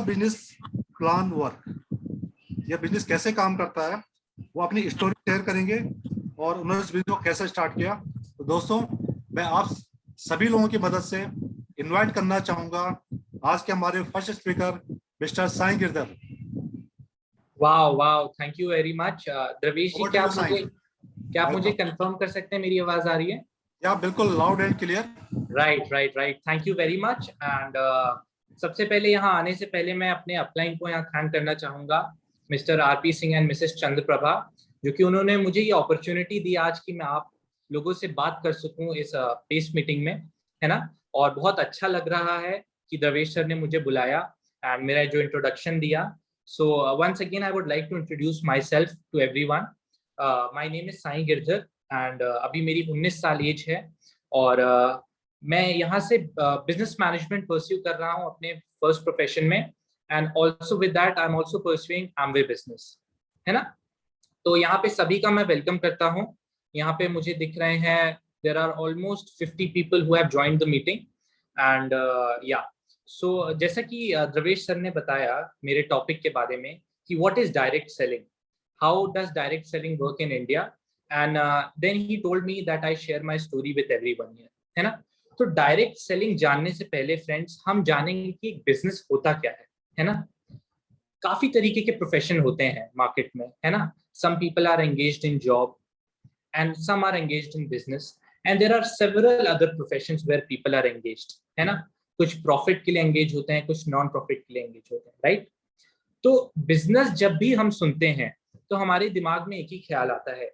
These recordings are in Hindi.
बिजनेस प्लान वर्क, यह बिजनेस कैसे काम करता है, वो अपनी स्टोरी शेयर करेंगे और उन्होंने इस बिजनेस को कैसे स्टार्ट किया। तो दोस्तों, मैं आप सभी लोगों की मदद से इनवाइट करना चाहूंगा आज के हमारे first speaker mister Sai Girdhar. Wow wow, thank you very much Dravesh ji. क्या आप मुझे कंफर्म कर सकते हैं मेरी आवाज आ रही है? या बिल्कुल loud and clear. Right, thank you very much. And सबसे पहले यहाँ आने से पहले मैं अपने अपलाइन को यहाँ थैंक करना चाहूंगा, mister RP Singh and Mrs Chandraprabha, जो कि उन्होंने मुझे ये अपॉर्चुनिटी दी आज कि मैं आप लोगों से बात कर सकूं इस पेस मीटिंग में, है ना। और बहुत अच्छा लग रहा है कि द्रवेश सर ने मुझे बुलाया एंड मेरा जो इंट्रोडक्शन दिया। So once again I would like to introduce myself to everyone. My name is Sai Girdhar and अभी मेरी 19 साल एज है और मैं यहाँ से बिजनेस मैनेजमेंट परस्यू कर रहा हूँ अपने फर्स्ट प्रोफेशन में, and also with that I am also pursuing Amway business, है ना। तो यहाँ पे सभी का मैं वेलकम करता हूँ। यहाँ पे मुझे दिख रहे हैं there are almost 50 people who have joined the meeting and या सो जैसा कि द्रवेश सर ने बताया मेरे टॉपिक के बारे में कि what is direct selling, how does direct selling work in India, and then he told me that I share my story with everyone here, है ना। तो डायरेक्ट सेलिंग जानने से पहले फ्रेंड्स हम जानेंगे कि बिजनेस होता क्या है ना। काफी तरीके के प्रोफेशन होते हैं मार्केट में, है ना। Some people are engaged in job and some are engaged in business and there are several other professions where people are engaged, है ना। कुछ प्रॉफिट के लिए एंगेज होते हैं, कुछ नॉन प्रॉफिट के लिए एंगेज होते हैं, राइट। तो बिजनेस जब भी हम सुनते हैं तो हमारे दिमाग में एक ही ख्याल आता है,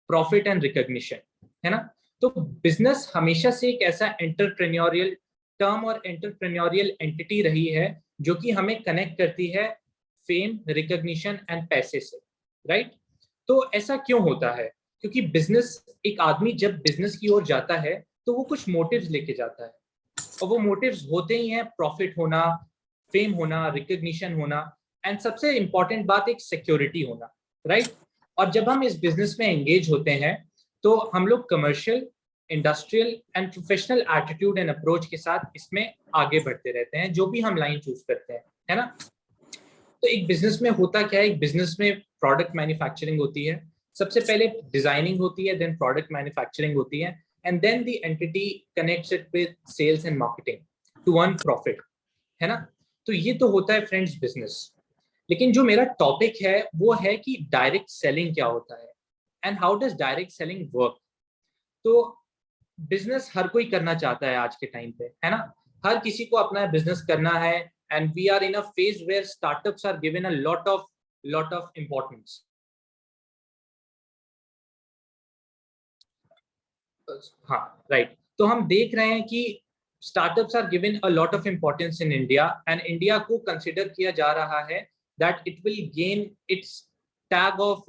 प्रॉफिट एंड रिकॉग्निशन, है ना। तो बिजनेस हमेशा से एक ऐसा एंटरप्रेन्योरियल टर्म और एंटरप्रेन्योरियल एंटिटी रही है जो कि हमें कनेक्ट करती है फेम, रिकॉग्निशन एंड पैसे से, राइट। तो ऐसा क्यों होता है? क्योंकि बिजनेस, एक आदमी जब बिजनेस की ओर जाता है तो वो कुछ मोटिव्स लेके जाता है और वो मोटिव्स होते ही हैं प्रॉफिट होना, फेम होना, रिकॉग्निशन होना एंड सबसे इंपॉर्टेंट बात एक सिक्योरिटी होना, राइट। और जब हम इस बिजनेस में एंगेज होते हैं तो हम लोग commercial, industrial and professional attitude and approach के साथ इसमें आगे बढ़ते रहते हैं, जो भी हम लाइन चूज करते हैं, है ना। तो एक बिजनेस में होता क्या है? एक बिजनेस में प्रोडक्ट मैन्युफैक्चरिंग होती है, सबसे पहले डिजाइनिंग होती है, देन प्रोडक्ट मैन्युफैक्चरिंग होती है and then the entity connects it with sales and marketing to earn profit, है ना। तो ये तो होता है फ्रेंड्स बिजनेस। लेकिन जो मेरा टॉपिक है वो है कि डायरेक्ट सेलिंग क्या होता है and how does direct selling work. तो बिजनेस हर कोई करना चाहता है आज के टाइम पे, है ना। हर किसी को अपना बिजनेस करना है and we are in a phase where startups are given a lot of importance. हाँ, राइट। तो हम देख रहे हैं कि startups are given a lot of importance in India and India को कंसिडर किया जा रहा है that it will gain its tag of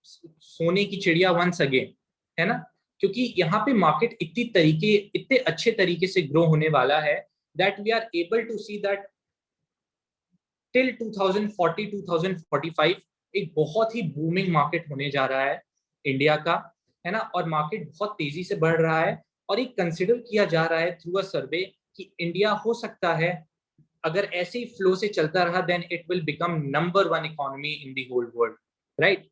सोने की चिड़िया वंस अगेन, है ना। क्योंकि यहाँ पे मार्केट इतने अच्छे तरीके से ग्रो होने वाला है that we are able to see that till 2040 2045 एक बहुत ही बूमिंग मार्केट होने जा रहा है इंडिया का, है ना। और मार्केट बहुत तेजी से बढ़ रहा है और एक कंसिडर किया जा रहा है थ्रू अ सर्वे कि इंडिया हो सकता है, अगर ऐसे ही फ्लो से चलता रहा, then it will become number 1 economy in the whole world, right.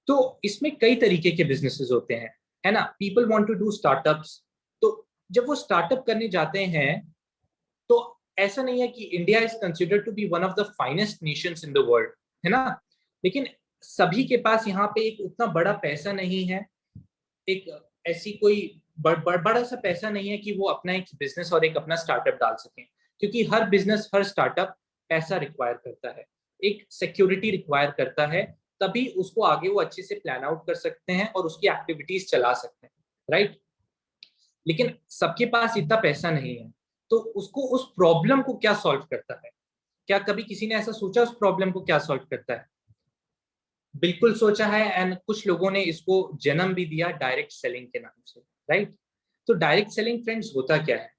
तो इसमें कई तरीके के बिजनेसेस होते हैं, है ना। People want to do startups. तो जब वो स्टार्टअप करने जाते हैं तो ऐसा नहीं है कि India is considered to be one of the finest nations in the world, है ना। लेकिन सभी के पास यहाँ पे एक उतना बड़ा पैसा नहीं है, एक ऐसी कोई बड़ा सा पैसा नहीं है कि वो अपना एक बिजनेस और एक अपना स्टार्टअप डाल सकें। क्योंकि हर बिजनेस, हर स्टार्टअप पैसा रिक्वायर करता है, एक सिक्योरिटी रिक्वायर करता है, तभी उसको आगे वो अच्छे से प्लान आउट कर सकते हैं और उसकी एक्टिविटीज चला सकते हैं, राइट। लेकिन सबके पास इतना पैसा नहीं है, तो उसको उस प्रॉब्लम को क्या सॉल्व करता है? क्या कभी किसी ने ऐसा सोचा उस प्रॉब्लम को क्या सॉल्व करता है? बिल्कुल सोचा है एंड कुछ लोगों ने इसको जन्म भी दिया डायरेक्ट सेलिंग के नाम से, राइट। तो डायरेक्ट सेलिंग फ्रेंड्स होता क्या है?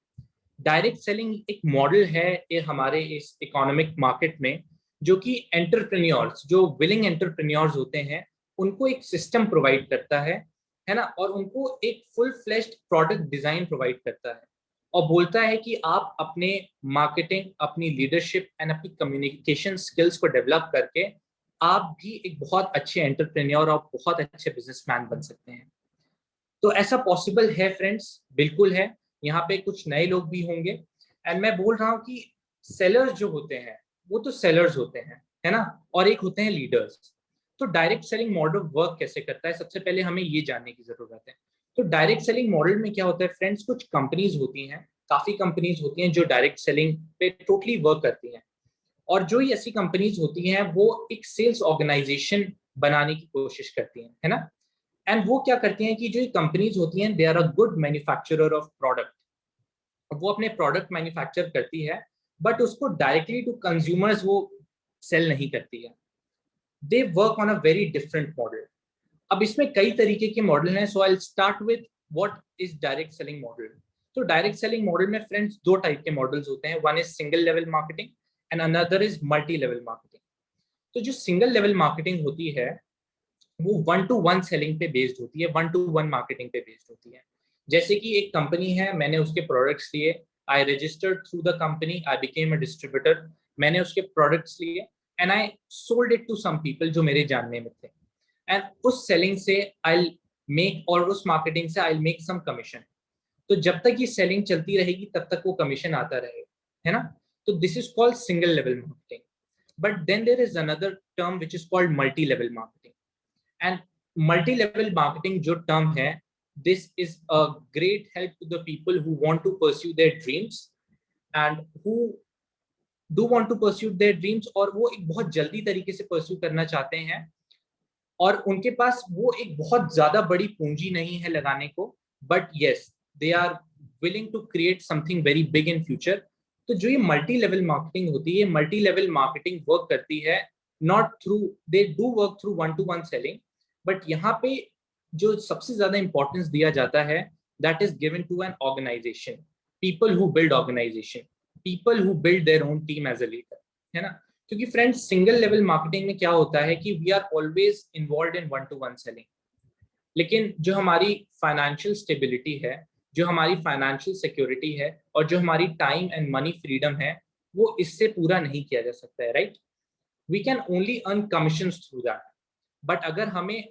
डायरेक्ट सेलिंग एक मॉडल है ये हमारे इस इकोनॉमिक मार्केट में, जो कि एंटरप्रेन्योर्स, जो विलिंग एंटरप्रेन्योर्स होते हैं, उनको एक सिस्टम प्रोवाइड करता है ना। और उनको एक full fleshed product design provide करता है और बोलता है कि आप अपने मार्केटिंग, अपनी लीडरशिप एंड अपनी कम्युनिकेशन स्किल्स को डेवलप करके आप भी एक बहुत अच्छे एंटरप्रेन्योर और बहुत अच्छे बिजनेसमैन बन सकते हैं। तो ऐसा पॉसिबल है फ्रेंड्स, बिल्कुल है। यहाँ पे कुछ नए लोग भी होंगे एंड मैं बोल रहा हूँ कि सेलर्स जो होते हैं वो तो सेलर्स होते हैं, है ना, और एक होते हैं लीडर्स। तो डायरेक्ट सेलिंग मॉडल वर्क कैसे करता है, सबसे पहले हमें ये जानने की जरूरत है। तो डायरेक्ट सेलिंग मॉडल में क्या होता है फ्रेंड्स, कुछ कंपनीज होती हैं, काफी कंपनीज होती हैं जो डायरेक्ट सेलिंग पे टोटली वर्क करती हैं। और जो ये ऐसी कंपनीज होती हैं वो एक सेल्स ऑर्गेनाइजेशन बनाने की कोशिश करती हैं, है ना। एंड वो क्या करती हैं कि जो ये कंपनीज होती हैं they are a good manufacturer of product. वो अपने प्रोडक्ट मैन्युफैक्चर करती है बट उसको डायरेक्टली टू कंज्यूमर्स वो सेल नहीं करती है। They work on a very different model. अब इसमें कई तरीके के मॉडल हैं, so I will start with what is direct selling model. तो डायरेक्ट सेलिंग मॉडल में फ्रेंड्स दो टाइप के मॉडल्स होते हैं, one is single level marketing and another is multi level marketing. तो जो सिंगल लेवल मार्केटिंग होती है वो 1-to-1 सेलिंग पे बेस्ड होती है, 1-to-1 मार्केटिंग पे बेस्ड होती है। जैसे कि एक कंपनी है, मैंने उसके प्रोडक्ट्स लिए, I registered through the company, I became a distributor, मैंने उसके प्रोडक्ट्स लिए and I sold it to some people जो मेरे जानने में थे। एंड उस सेलिंग से आई मेक, और उस मार्केटिंग से आई मेक सम कमीशन। तो जब तक ये सेलिंग चलती रहेगी तब तक वो कमीशन आता रहेगा, है ना। तो this is called single level marketing. But then there is another term which is called multi level marketing. And multi level marketing जो टर्म है, this is a great help to the people who want to pursue their dreams and who do want to pursue their dreams, और वो एक बहुत जल्दी तरीके से परस्यू करना चाहते हैं और उनके पास वो एक बहुत ज्यादा बड़ी पूंजी नहीं है लगाने को, but yes they are willing to create something very big in future. तो जो ये मल्टी लेवल मार्केटिंग होती है, मल्टी लेवल मार्केटिंग वर्क करती है not through, they do work through 1-to-1 selling, but यहाँ पे जो सबसे ज्यादा इंपॉर्टेंस दिया जाता है that is given to an organization, people who build organization, people who build their own team as a leader, है ना। क्योंकि फ्रेंड्स सिंगल लेवल मार्केटिंग में क्या होता है कि we are always involve in 1-to-1 selling, लेकिन जो हमारी फाइनेंशियल स्टेबिलिटी है, जो हमारी फाइनेंशियल सिक्योरिटी है और जो हमारी टाइम एंड मनी फ्रीडम है वो इससे पूरा नहीं किया जा सकता है, right. We can only earn commissions through that. But अगर हमें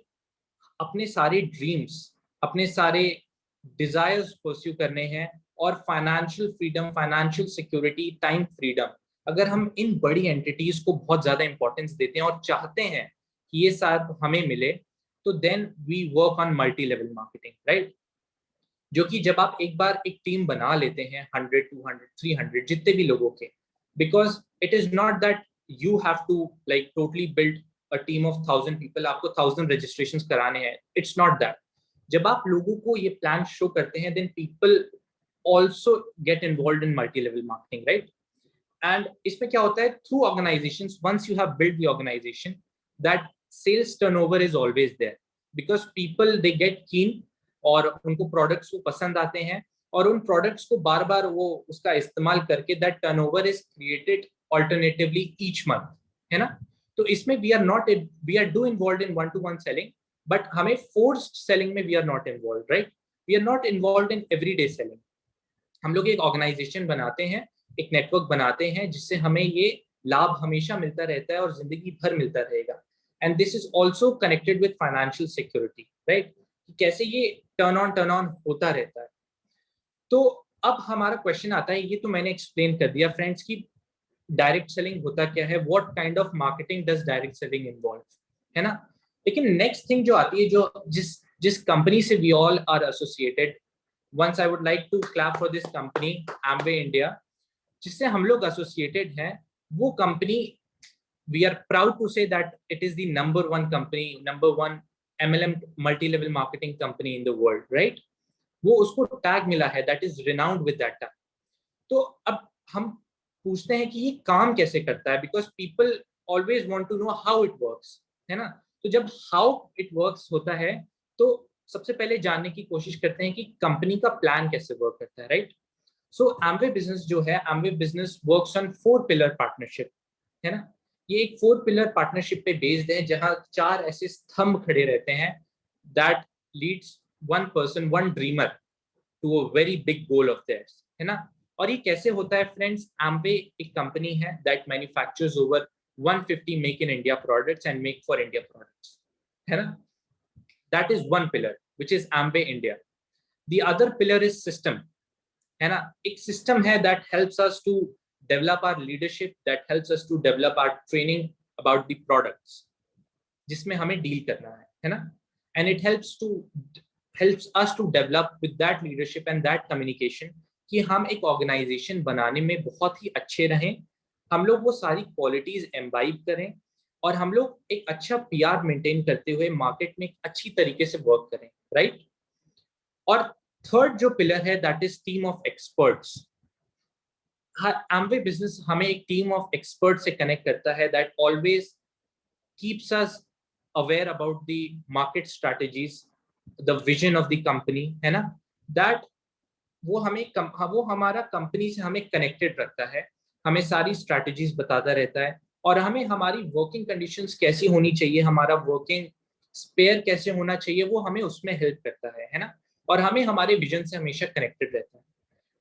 अपने सारे ड्रीम्स, अपने सारे डिजायर्स परस्यू करने हैं और financial freedom, financial security, time freedom, अगर हम इन बड़ी एंटिटीज को बहुत ज्यादा इंपॉर्टेंस देते हैं और चाहते हैं कि ये सब हमें मिले, तो then we work on multi level marketing, right. जो कि जब आप एक बार एक टीम बना लेते हैं 100, 200, 300 जितने भी लोगों के, because it is not that you have to like totally build a team of 1000 people, आपको 1000 रजिस्ट्रेशन कराने हैं, इट्स नॉट दैट। जब आप लोगों को ये प्लान शो करते हैं then people also get involve in multi level marketing, right. And इसमें क्या होता है, through organizations, once you have build the organization, that sales turnover is always there, because people they get keen और उनको प्रोडक्ट्स को पसंद आते हैं और उन प्रोडक्ट्स को बार बार वो उसका इस्तेमाल करके that turnover is created alternatively each month, है ना। तो इसमें we are do involve in 1-to-1 selling, but हमें फोर्स्ड सेलिंग में we are not involve, right. We are not involve in everyday selling. हम लोग एक ऑर्गेनाइजेशन बनाते हैं, एक नेटवर्क बनाते हैं जिससे हमें ये लाभ हमेशा मिलता रहता है और जिंदगी भर मिलता रहेगा। And this is also connected with financial security, right, कैसे ये टर्न ऑन होता रहता है। तो अब हमारा क्वेश्चन आता है, ये तो मैंने एक्सप्लेन कर दिया फ्रेंड्स कि डायरेक्ट सेलिंग होता क्या है, what kind of marketing does direct selling involve, है ना। लेकिन नेक्स्ट थिंग जो आती है, जो जिस जिस कंपनी से we all are associated, once I would like to clap for this company Amway India, जिससे हम लोग एसोसिएटेड हैं, वो company we are proud to say that it is the number one company, number one MLM multi level marketing company in the world, right। वो उसको टैग मिला है that is renowned with that tag। तो अब हम पूछते हैं कि ये काम कैसे करता है, because people always want to know how it works, है ना। तो जब हाउ इट वर्क्स होता है तो सबसे पहले जानने की कोशिश करते हैं कि कंपनी का प्लान कैसे वर्क करता है, राइट। सो एमवे बिजनेस जो है, Amway business works on 4 pillar partnership, है ना। ये एक 4 पिलर पार्टनरशिप पे बेस्ड है जहां 4 ऐसे स्तंभ खड़े रहते हैं that leads one person, one dreamer to a very big goal of theirs, है ना। और ये कैसे होता है फ्रेंड्स? एम्वे एक कंपनी है that manufactures over 150 make in India products and make for India products, है ना। That is one pillar which is Amway India. The other pillar is system, है ना। एक सिस्टम है that helps us to develop our leadership, that helps us to develop our training about the products जिसमें हमें डील करना है ना। And it helps us to develop with that leadership and that communication कि हम एक ऑर्गेनाइजेशन बनाने में बहुत ही अच्छे रहें, हम लोग वो सारी क्वालिटीज एम्बाइब करें और हम लोग एक अच्छा पीआर मेंटेन करते हुए मार्केट में एक अच्छी तरीके से वर्क करें, राइट। और थर्ड जो पिलर है that is team of experts. Amway business हमें एक टीम ऑफ एक्सपर्ट से कनेक्ट करता है that always keeps us aware about the market strategies, the vision of the company, है ना। दैट वो हमारा कंपनी से हमें कनेक्टेड रखता है, हमें सारी स्ट्रैटेजीज बताता रहता है और हमें हमारी वर्किंग कंडीशंस कैसी होनी चाहिए, हमारा वर्किंग स्पेयर कैसे होना चाहिए, वो हमें उसमें हेल्प करता है ना। और हमें हमारे विजन से हमेशा कनेक्टेड रहता है।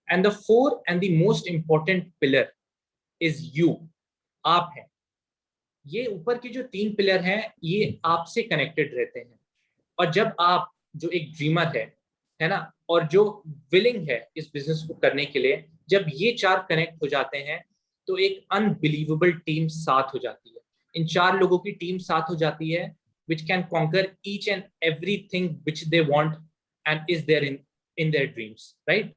And the fourth and the most important pillar is you, आप हैं। ये ऊपर के जो 3 पिलर हैं ये आपसे कनेक्टेड रहते हैं। और जब आप जो एक ड्रीमर है ना, और जो विलिंग है इस बिजनेस को करने के लिए, जब ये 4 कनेक्ट हो जाते हैं तो एक अनबिलीवेबल टीम साथ हो जाती है। इन 4 लोगों की टीम साथ हो जाती है which can conquer each and everything which they want and is there in their dreams, right?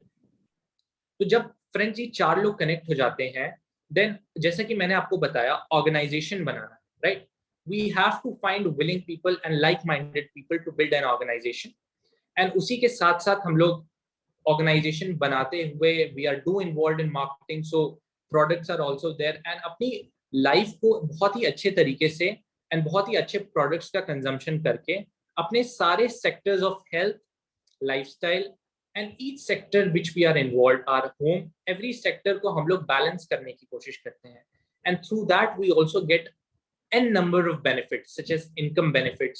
तो जब फ्रेंड्स ये 4 लोग कनेक्ट हो जाते हैं, देन जैसा कि मैंने आपको बताया ऑर्गेनाइजेशन बनाना, right. We have to find willing people and like-minded people to build an organization. And उसी के साथ साथ हम लोग ऑर्गेनाइजेशन बनाते हुए we are do involve in marketing, so products are also there and अपनी लाइफ को बहुत ही अच्छे तरीके से एंड बहुत ही अच्छे प्रोडक्ट्स का कंजम्पशन करके अपने सारे sectors of health, lifestyle and each sector which we are involve, our home, every sector को हम लोग बैलेंस करने की कोशिश करते हैं। And through that we also get n number of benefits such as income benefits,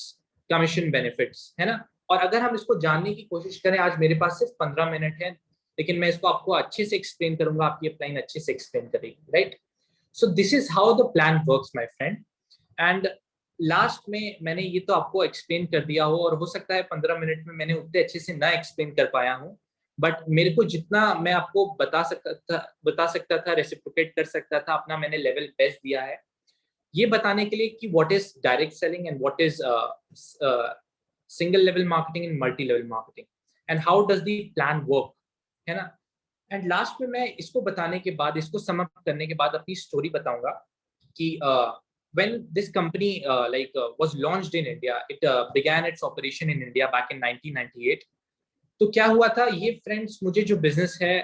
commission benefits, है ना। और अगर हम इसको जानने की कोशिश करें, आज मेरे पास सिर्फ 15 मिनट है लेकिन मैं इसको आपको अच्छे से एक्सप्लेन करूंगा, आपकी अपलाइन अच्छे से एक्सप्लेन करेगी, right. So this is how the plan works my friend. And last में मैंने ये तो आपको एक्सप्लेन कर दिया हो और हो सकता है 15 मिनट में मैंने उतने अच्छे से ना एक्सप्लेन कर पाया हूँ, बट मेरे को जितना मैं आपको बता सकता था रेसिप्रोकेट कर सकता था, अपना मैंने लेवल बेस्ट दिया है ये बताने के लिए कि what is direct selling and what is single level marketing and multi level marketing and how does the plan work, है ना। एंड लास्ट में मैं इसको बताने के बाद, इसको सम अप करने के बाद अपनी स्टोरी बताऊंगा कि when this company was launched in India, it began its operation in India back in 1998. तो क्या हुआ था ये फ्रेंड्स, मुझे जो बिजनेस है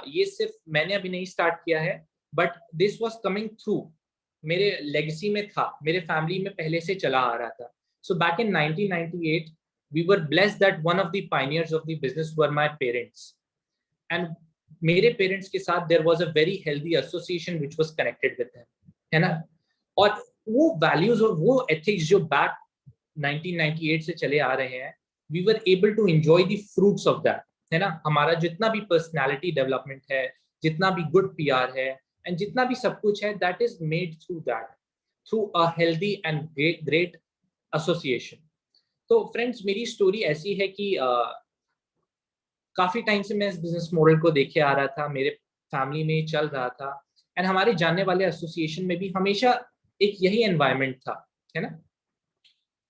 ये सिर्फ मैंने अभी नहीं स्टार्ट किया है, but this was coming through, मेरे लेगेसी में था, मेरे फैमिली में पहले से चला आ रहा था। So back in 1998 we were blessed that one of the pioneers of the business were my parents. And मेरे पेरेंट्स के साथ there was a very healthy association which was connected with them, है ना। और वो वैल्यूज और वो एथिक्स जो बैक 1998 से चले आ रहे हैं, we were able to enjoy the fruits of that, है ना। हमारा जितना भी पर्सनालिटी डेवलपमेंट है, जितना भी गुड पीआर है एंड जितना भी सब कुछ है, that is made through that, through a healthy and great association. तो फ्रेंड्स मेरी स्टोरी ऐसी है कि काफी टाइम से मैं इस बिजनेस मॉडल को देखे आ रहा था, मेरे फैमिली में चल रहा था एंड हमारे जानने वाले एसोसिएशन में भी हमेशा एक यही एनवायरनमेंट था, है ना।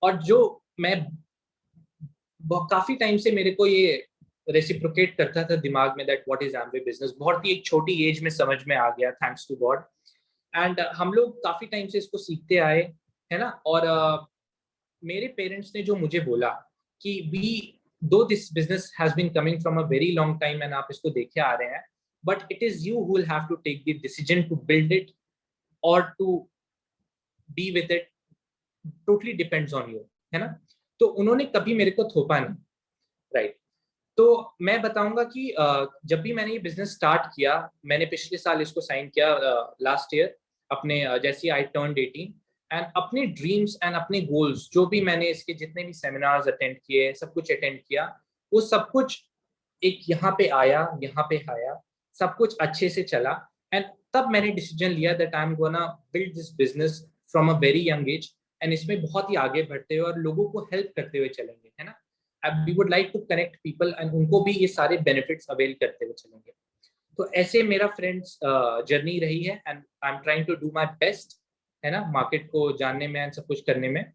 और जो मैं काफी टाइम से मेरे को ये रेसिप्रोकेट करता था दिमाग में दैट व्हाट इज एम्वे बिजनेस, बहुत ही एक छोटी एज में समझ में आ गया, थैंक्स टू गॉड। एंड हम लोग काफी टाइम से इसको सीखते आए, है ना। और मेरे पेरेंट्स ने जो मुझे बोला कि we do this business has been coming from a very long time and आप इसको देखे आ रहे हैं, but it is you who will have to take the decision to build it और to be with it, totally depends on you, है ना। तो उन्होंने कभी मेरे को थोपा नहीं, राइट। तो मैं बताऊंगा कि जब भी मैंने ये बिजनेस स्टार्ट किया, मैंने पिछले साल इसको साइन किया लास्ट ईयर, अपने जैसे आई टर्न्ड 18 एंड अपने ड्रीम्स एंड अपने गोल्स, जो भी मैंने इसके जितने भी सेमिनार्स अटेंड किए, सब कुछ अटेंड किया, वो सब कुछ एक यहाँ पे आया, सब कुछ अच्छे से चला, एंड तब मैंने डिसीजन लिया that I am gonna build this business from a very young age, and इसमें बहुत ही आगे बढ़ते हुए और लोगों को हेल्प करते हुए चलेंगे, है ना। We would like to connect people and उनको भी ये सारे बेनिफिट्स अवेल करते हुए चलेंगे। तो ऐसे मेरा फ्रेंड्स जर्नी रही है, and I am trying to do my best, है ना, मार्केट को जानने में एंड सब कुछ करने में।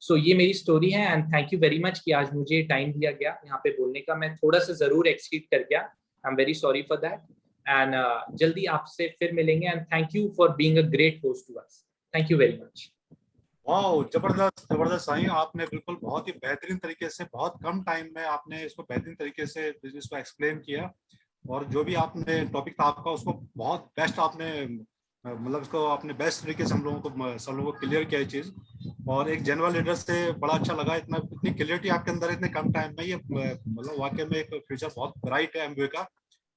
सो ये मेरी स्टोरी है, and thank you very much कि आज मुझे टाइम दिया गया यहाँ पे बोलने का। मैं थोड़ा सा जरूर एक्सीड कर गया, I am very sorry for that, and जल्दी आपसे फिर मिलेंगे, and thank you for being a great host to us. Thank you very much. वाह, जबरदस्त जबरदस्त साईं, आपने बिल्कुल बहुत ही बेहतरीन तरीके से, बहुत कम टाइम में आपने इसको बेहतरीन तरीके से बिजनेस को एक्सप्लेन किया, और जो भी आपने टॉपिक था आपका उसको बहुत बेस्ट आपने मतलब उसको आपने बेस्ट तरीके से हम लोगों को सब लोगों को क्लियर किया ये चीज। और एक जेन्युइन लीडर से बड़ा अच्छा लगा, इतनी क्लियरिटी आपके अंदर है इतने कम टाइम में, ये मतलब वाकई में एक फ्यूचर बहुत ब्राइट है एमबीए का।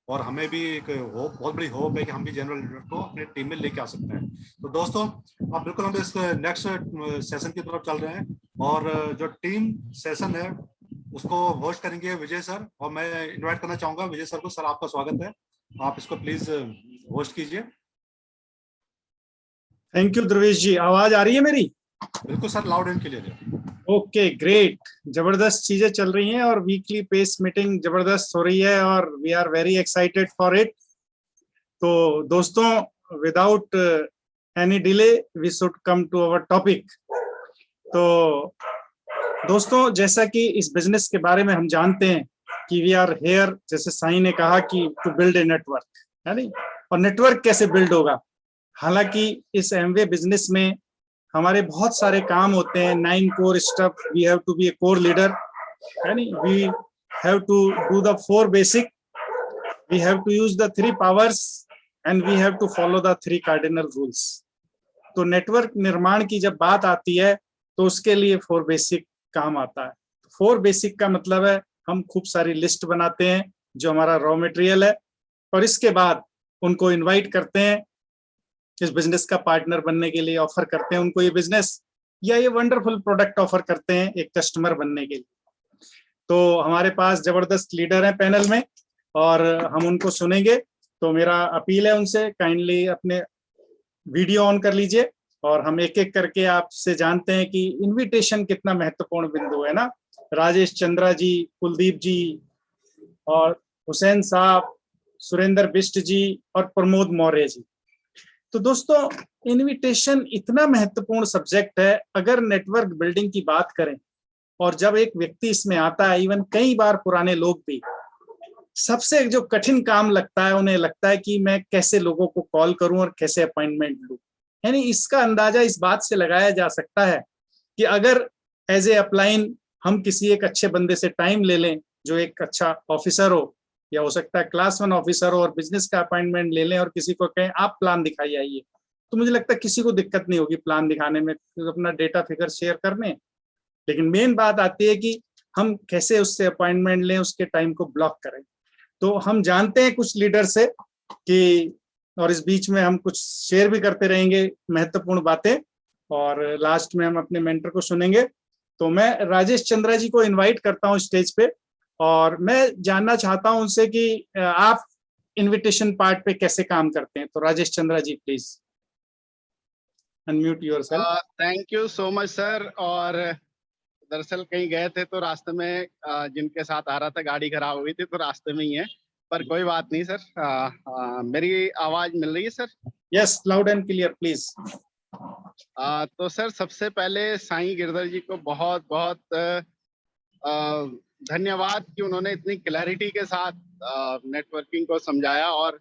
और हमें भी एक होप, बहुत बड़ी होप है कि हम भी जनरल लीडर को अपने टीम में लेके आ सकते हैं। तो दोस्तों, अब बिल्कुल हम इस नेक्स्ट सेशन की तरफ चल रहे हैं, और जो टीम सेशन है उसको होस्ट करेंगे विजय सर, और मैं इनवाइट करना चाहूंगा विजय सर को। सर, आपका स्वागत है, आप इसको प्लीज होस्ट कीजिए। थैंक यू ध्रुवेश जी, आवाज आ रही है मेरी? बिल्कुल सर, लाउड एंड क्लियर है। ओके, ग्रेट, जबरदस्त चीजें चल रही हैं और वीकली पेस मीटिंग जबरदस्त हो रही है और we are very excited for it. तो दोस्तों, without any delay we should come to our topic. तो दोस्तों, जैसा कि इस बिजनेस के बारे में हम जानते हैं कि वी आर हेयर, जैसे साईं ने कहा कि टू बिल्ड ए नेटवर्क, है नहीं, और नेटवर्क कैसे बिल्ड होगा। हालांकि इस एमवे बिजनेस में हमारे बहुत सारे काम होते हैं, 9 core stuff, we have to be a core leader, यानी we have to do the 4 basic, we have to use the 3 powers and we have to follow the 3 cardinal rules. तो नेटवर्क निर्माण की जब बात आती है तो उसके लिए 4 बेसिक काम आता है। 4 बेसिक का मतलब है हम खूब सारी लिस्ट बनाते हैं जो हमारा रॉ मटेरियल है, और इसके बाद उनको इनवाइट करते हैं इस बिजनेस का पार्टनर बनने के लिए, ऑफर करते हैं उनको ये बिजनेस या ये वंडरफुल प्रोडक्ट ऑफर करते हैं एक कस्टमर बनने के लिए। तो हमारे पास जबरदस्त लीडर हैं पैनल में और हम उनको सुनेंगे। तो मेरा अपील है उनसे, काइंडली अपने वीडियो ऑन कर लीजिए और हम एक एक करके आपसे जानते हैं कि इनविटेशन कितना महत्वपूर्ण बिंदु है ना। राजेश चंद्रा जी, कुलदीप जी और हुसैन साहब, सुरेंद्र बिष्ट जी और प्रमोद मौर्य जी। तो दोस्तों, इनविटेशन इतना महत्वपूर्ण सब्जेक्ट है। अगर नेटवर्क बिल्डिंग की बात करें और जब एक व्यक्ति इसमें आता है, इवन कई बार पुराने लोग भी, सबसे जो कठिन काम लगता है, उन्हें लगता है कि मैं कैसे लोगों को कॉल करूं और कैसे अपॉइंटमेंट लूं। यानी इसका अंदाजा इस बात से लगाया जा सकता है कि अगर एज ए अपलाइन हम किसी एक अच्छे बंदे से टाइम ले लें जो एक अच्छा ऑफिसर हो, या हो सकता है क्लास 1 ऑफिसर हो, और बिजनेस का अपॉइंटमेंट ले लें और किसी को कहें आप प्लान दिखाई आइए, तो मुझे लगता है किसी को दिक्कत नहीं होगी प्लान दिखाने में, अपना डेटा फिगर शेयर करने। लेकिन मेन बात आती है कि हम कैसे उससे अपॉइंटमेंट लें, उसके टाइम को ब्लॉक करें। तो हम जानते हैं कुछ लीडर से कि, और इस बीच में हम कुछ शेयर भी करते रहेंगे महत्वपूर्ण बातें, और लास्ट में हम अपने मेंटर को सुनेंगे। तो मैं राजेश चंद्रा जी को इनवाइट करता हूं स्टेज पे, और मैं जानना चाहता हूं उनसे कि आप इनविटेशन पार्ट पे कैसे काम करते हैं। तो Rajesh Chandra ji, please unmute yourself. Thank you so much sir. और दरअसल कहीं गए थे तो रास्ते में जिनके साथ आ रहा था गाड़ी खराब हुई थी, तो रास्ते में ही है, पर कोई बात नहीं सर। मेरी आवाज मिल रही है sir? Yes, loud and clear please. तो सर, सबसे पहले साईं गिरधर जी को बहुत बहुत धन्यवाद कि उन्होंने इतनी क्लैरिटी के साथ नेटवर्किंग को समझाया, और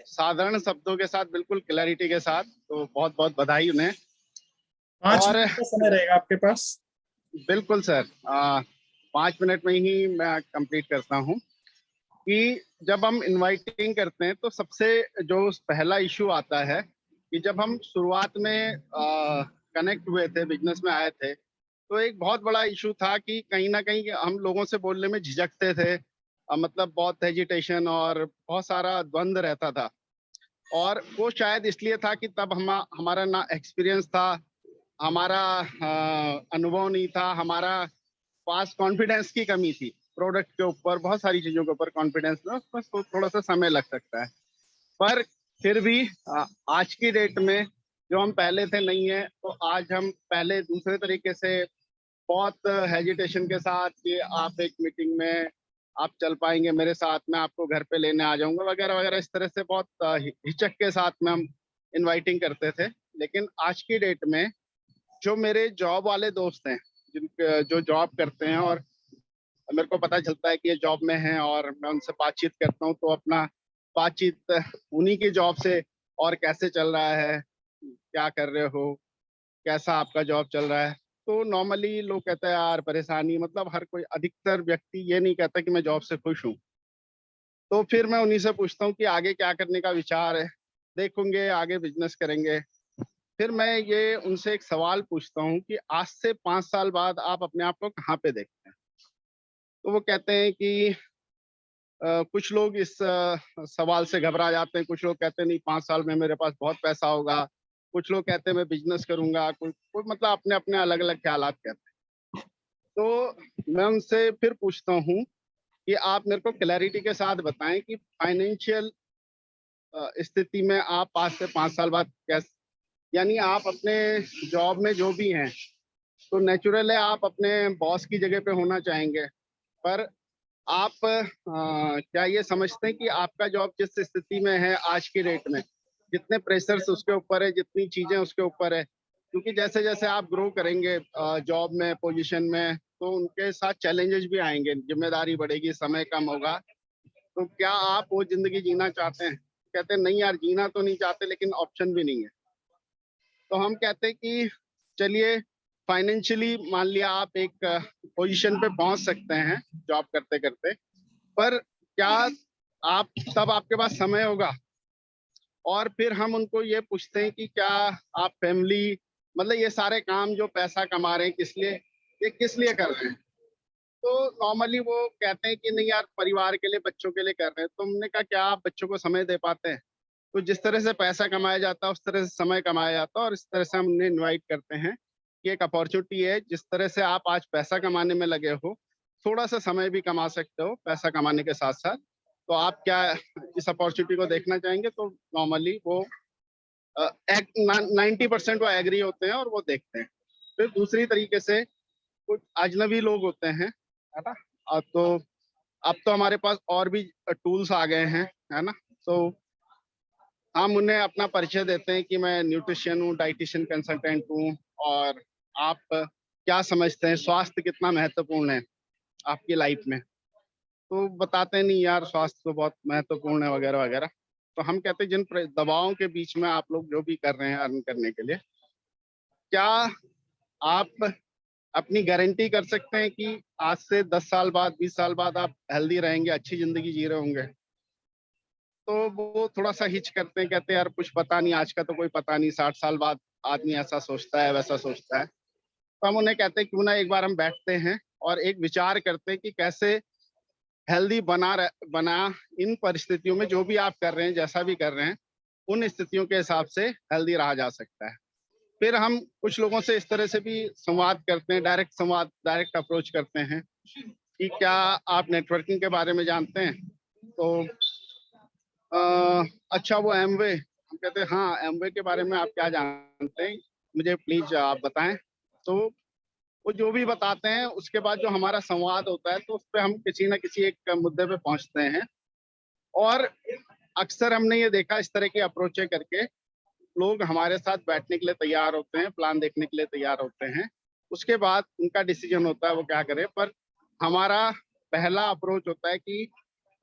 साधारण शब्दों के साथ, बिल्कुल क्लैरिटी के साथ। तो बहुत बहुत बधाई उन्हें। 5 और मिनट का समय रहेगा आपके पास। बिल्कुल सर, 5 मिनट में ही मैं कंप्लीट करता हूँ। कि जब हम इनवाइटिंग करते हैं तो सबसे जो पहला इशू आता है कि जब हम शुरुआत में कनेक्ट हुए थे, बिजनेस में आए थे, तो एक बहुत बड़ा इशू था कि कहीं ना कहीं हम लोगों से बोलने में झिझकते थे। मतलब बहुत हेजिटेशन और बहुत सारा द्वंद्व रहता था। और वो शायद इसलिए था कि तब हमारा ना एक्सपीरियंस था, हमारा अनुभव नहीं था, हमारा पास कॉन्फिडेंस की कमी थी। प्रोडक्ट के ऊपर, बहुत सारी चीजों के ऊपर कॉन्फिडेंस में उसमें तो थोड़ा सा समय लग सकता है। पर फिर भी आज की डेट में जो हम पहले थे नहीं है, तो आज हम पहले दूसरे तरीके से बहुत हेजिटेशन के साथ कि आप एक मीटिंग में आप चल पाएंगे मेरे साथ, मैं आपको घर पे लेने आ जाऊंगा वगैरह वगैरह, इस तरह से बहुत हिचक के साथ में हम इनवाइटिंग करते थे। लेकिन आज की डेट में जो मेरे जॉब वाले दोस्त हैं, जो जॉब करते हैं और मेरे को पता चलता है कि ये जॉब में हैं और मैं उनसे बातचीत करता हूँ, तो अपना बातचीत उन्हीं की जॉब से, और कैसे चल रहा है, क्या कर रहे हो, कैसा आपका जॉब चल रहा है, तो नॉर्मली लोग कहते हैं यार परेशानी, मतलब हर कोई, अधिकतर व्यक्ति ये नहीं कहता कि मैं जॉब से खुश हूँ। तो फिर मैं उन्हीं से पूछता हूँ कि आगे क्या करने का विचार है, देखूंगे आगे बिजनेस करेंगे। फिर मैं ये उनसे एक सवाल पूछता हूँ कि आज से 5 साल बाद आप अपने आप को कहाँ पे देखते हैं? तो वो कहते हैं कि कुछ लोग इस सवाल से घबरा जाते हैं, कुछ लोग कहते हैं नहीं 5 साल में मेरे पास बहुत पैसा होगा, कुछ लोग कहते हैं मैं बिजनेस करूंगा, कोई मतलब अपने अपने अलग अलग ख्यालात कहते हैं। तो मैं उनसे फिर पूछता हूँ कि आप मेरे को क्लैरिटी के साथ बताएं कि फाइनेंशियल स्थिति में आप आज से 5 साल बाद कैसे, यानी आप अपने जॉब में जो भी हैं, तो नेचुरल है आप अपने बॉस की जगह पे होना चाहेंगे, पर आप क्या ये समझते हैं कि आपका जॉब जिस स्थिति में है आज की डेट में, जितने प्रेशर्स उसके ऊपर है, जितनी चीजें उसके ऊपर है, क्योंकि जैसे जैसे आप ग्रो करेंगे जॉब में, पोजीशन में, तो उनके साथ चैलेंजेस भी आएंगे, जिम्मेदारी बढ़ेगी, समय कम होगा, तो क्या आप वो जिंदगी जीना चाहते हैं? कहते हैं नहीं यार, जीना तो नहीं चाहते लेकिन ऑप्शन भी नहीं है। तो हम कहते हैं कि चलिए फाइनेंशियली मान लिया आप एक पोजीशन पे पहुंच सकते हैं जॉब करते करते, पर क्या आप तब आपके पास समय होगा? और फिर हम उनको ये पूछते हैं कि क्या आप फैमिली, मतलब ये सारे काम जो पैसा कमा रहे हैं किस लिए, ये किस लिए कर रहे हैं? तो नॉर्मली वो कहते हैं कि नहीं यार परिवार के लिए, बच्चों के लिए कर रहे हैं। तो हमने कहा क्या आप बच्चों को समय दे पाते हैं? तो जिस तरह से पैसा कमाया जाता है उस तरह से समय कमाया जाता है, और इस तरह से हम उन्हें इन्वाइट करते हैं कि एक अपॉर्चुनिटी है, जिस तरह से आप आज पैसा कमाने में लगे हो, थोड़ा सा समय भी कमा सकते हो पैसा कमाने के साथ साथ। तो आप क्या इस अपॉर्चुनिटी को देखना चाहेंगे? तो नॉर्मली वो 90% वो एग्री होते हैं और वो देखते हैं। फिर दूसरी तरीके से कुछ अजनबी लोग होते हैं, है ना, अब तो हमारे पास और भी टूल्स आ गए हैं, है ना, तो हम उन्हें अपना परिचय देते हैं कि मैं न्यूट्रिशन हूँ, डाइटिशियन कंसल्टेंट हूँ, और आप क्या समझते हैं स्वास्थ्य कितना महत्वपूर्ण है आपकी लाइफ में? तो बताते हैं नहीं यार स्वास्थ्य तो बहुत महत्वपूर्ण है वगैरह वगैरह। तो हम कहते हैं जिन दबावों के बीच में आप लोग जो भी कर रहे हैं अर्न करने के लिए, क्या आप अपनी गारंटी कर सकते हैं कि आज से 10 साल बाद, 20 साल बाद आप हेल्दी रहेंगे, अच्छी जिंदगी जी रहे होंगे? तो वो थोड़ा सा हिच करते हैं, कहते हैं यार कुछ पता नहीं, आज का तो कोई पता नहीं, 60 साल बाद आदमी ऐसा सोचता है वैसा सोचता है। तो हम उन्हें कहते हैं क्यों ना एक बार हम बैठते हैं और एक विचार करते हैं कि कैसे हेल्दी बना इन परिस्थितियों में, जो भी आप कर रहे हैं, जैसा भी कर रहे हैं, उन स्थितियों के हिसाब से हेल्दी रहा जा सकता है। फिर हम कुछ लोगों से इस तरह से भी संवाद करते हैं, डायरेक्ट अप्रोच करते हैं कि क्या आप नेटवर्किंग के बारे में जानते हैं? तो अच्छा वो एमवे, हम कहते हैं हाँ एमवे के बारे में आप क्या जानते हैं, मुझे प्लीज आप बताएं। तो वो जो भी बताते हैं उसके बाद जो हमारा संवाद होता है, तो उस पर हम किसी ना किसी एक मुद्दे पे पहुंचते हैं। और अक्सर हमने ये देखा इस तरह की अप्रोचें करके लोग हमारे साथ बैठने के लिए तैयार होते हैं, प्लान देखने के लिए तैयार होते हैं, उसके बाद उनका डिसीजन होता है वो क्या करें। पर हमारा पहला अप्रोच होता है कि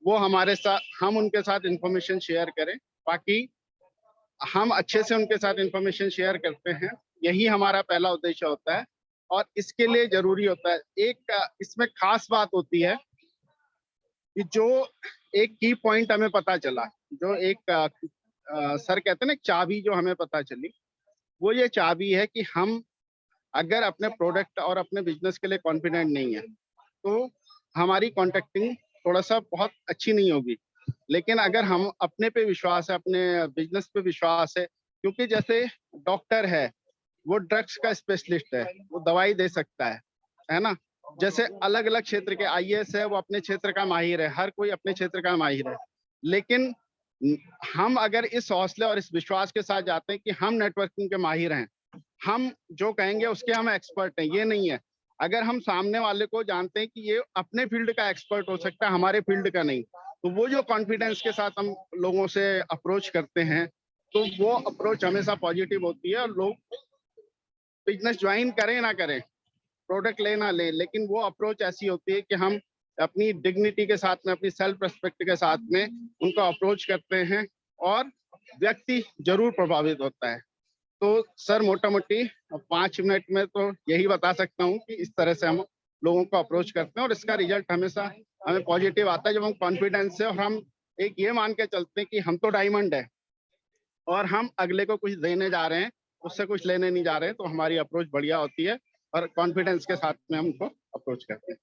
वो हमारे साथ, हम उनके साथ इंफॉर्मेशन शेयर करें, बाकी हम अच्छे से उनके साथ इंफॉर्मेशन शेयर करते हैं, यही हमारा पहला उद्देश्य होता है। और इसके लिए जरूरी होता है, एक इसमें खास बात होती है कि जो एक की पॉइंट हमें पता चला, जो एक सर कहते हैं ना चाबी जो हमें पता चली, वो ये चाबी है कि हम अगर अपने प्रोडक्ट और अपने बिजनेस के लिए कॉन्फिडेंट नहीं है, तो हमारी कॉन्टेक्टिंग थोड़ा सा बहुत अच्छी नहीं होगी। लेकिन अगर हम अपने पे विश्वास है, अपने बिजनेस पे विश्वास है, क्योंकि जैसे डॉक्टर है वो ड्रग्स का स्पेशलिस्ट है, वो दवाई दे सकता है ना, जैसे अलग अलग क्षेत्र के आईएएस है, वो अपने क्षेत्र का माहिर है, हर कोई अपने क्षेत्र का माहिर है, लेकिन हम अगर इस हौसले और इस विश्वास के साथ जाते हैं कि हम नेटवर्किंग के माहिर हैं, हम जो कहेंगे उसके हम एक्सपर्ट हैं, ये नहीं है। अगर हम सामने वाले को जानते हैं कि ये अपने फील्ड का एक्सपर्ट हो सकता है, हमारे फील्ड का नहीं, तो वो जो कॉन्फिडेंस के साथ हम लोगों से अप्रोच करते हैं, तो वो अप्रोच हमेशा पॉजिटिव होती है। और लोग बिजनेस ज्वाइन करें ना करें, प्रोडक्ट ले ना ले, लेकिन वो अप्रोच ऐसी होती है कि हम अपनी डिग्निटी के साथ में, अपनी सेल्फ रेस्पेक्ट के साथ में उनको अप्रोच करते हैं और व्यक्ति जरूर प्रभावित होता है। तो सर मोटा मोटी 5 मिनट में तो यही बता सकता हूँ कि इस तरह से हम लोगों को अप्रोच करते हैं और इसका रिजल्ट हमेशा हमें पॉजिटिव आता है, जब हम कॉन्फिडेंस से, और हम एक ये मान के चलते हैं कि हम तो डायमंड है और हम अगले को कुछ देने जा रहे हैं, उससे कुछ लेने नहीं जा रहे हैं, तो हमारी अप्रोच बढ़िया होती है और कॉन्फिडेंस के साथ में हम उनको अप्रोच करते हैं।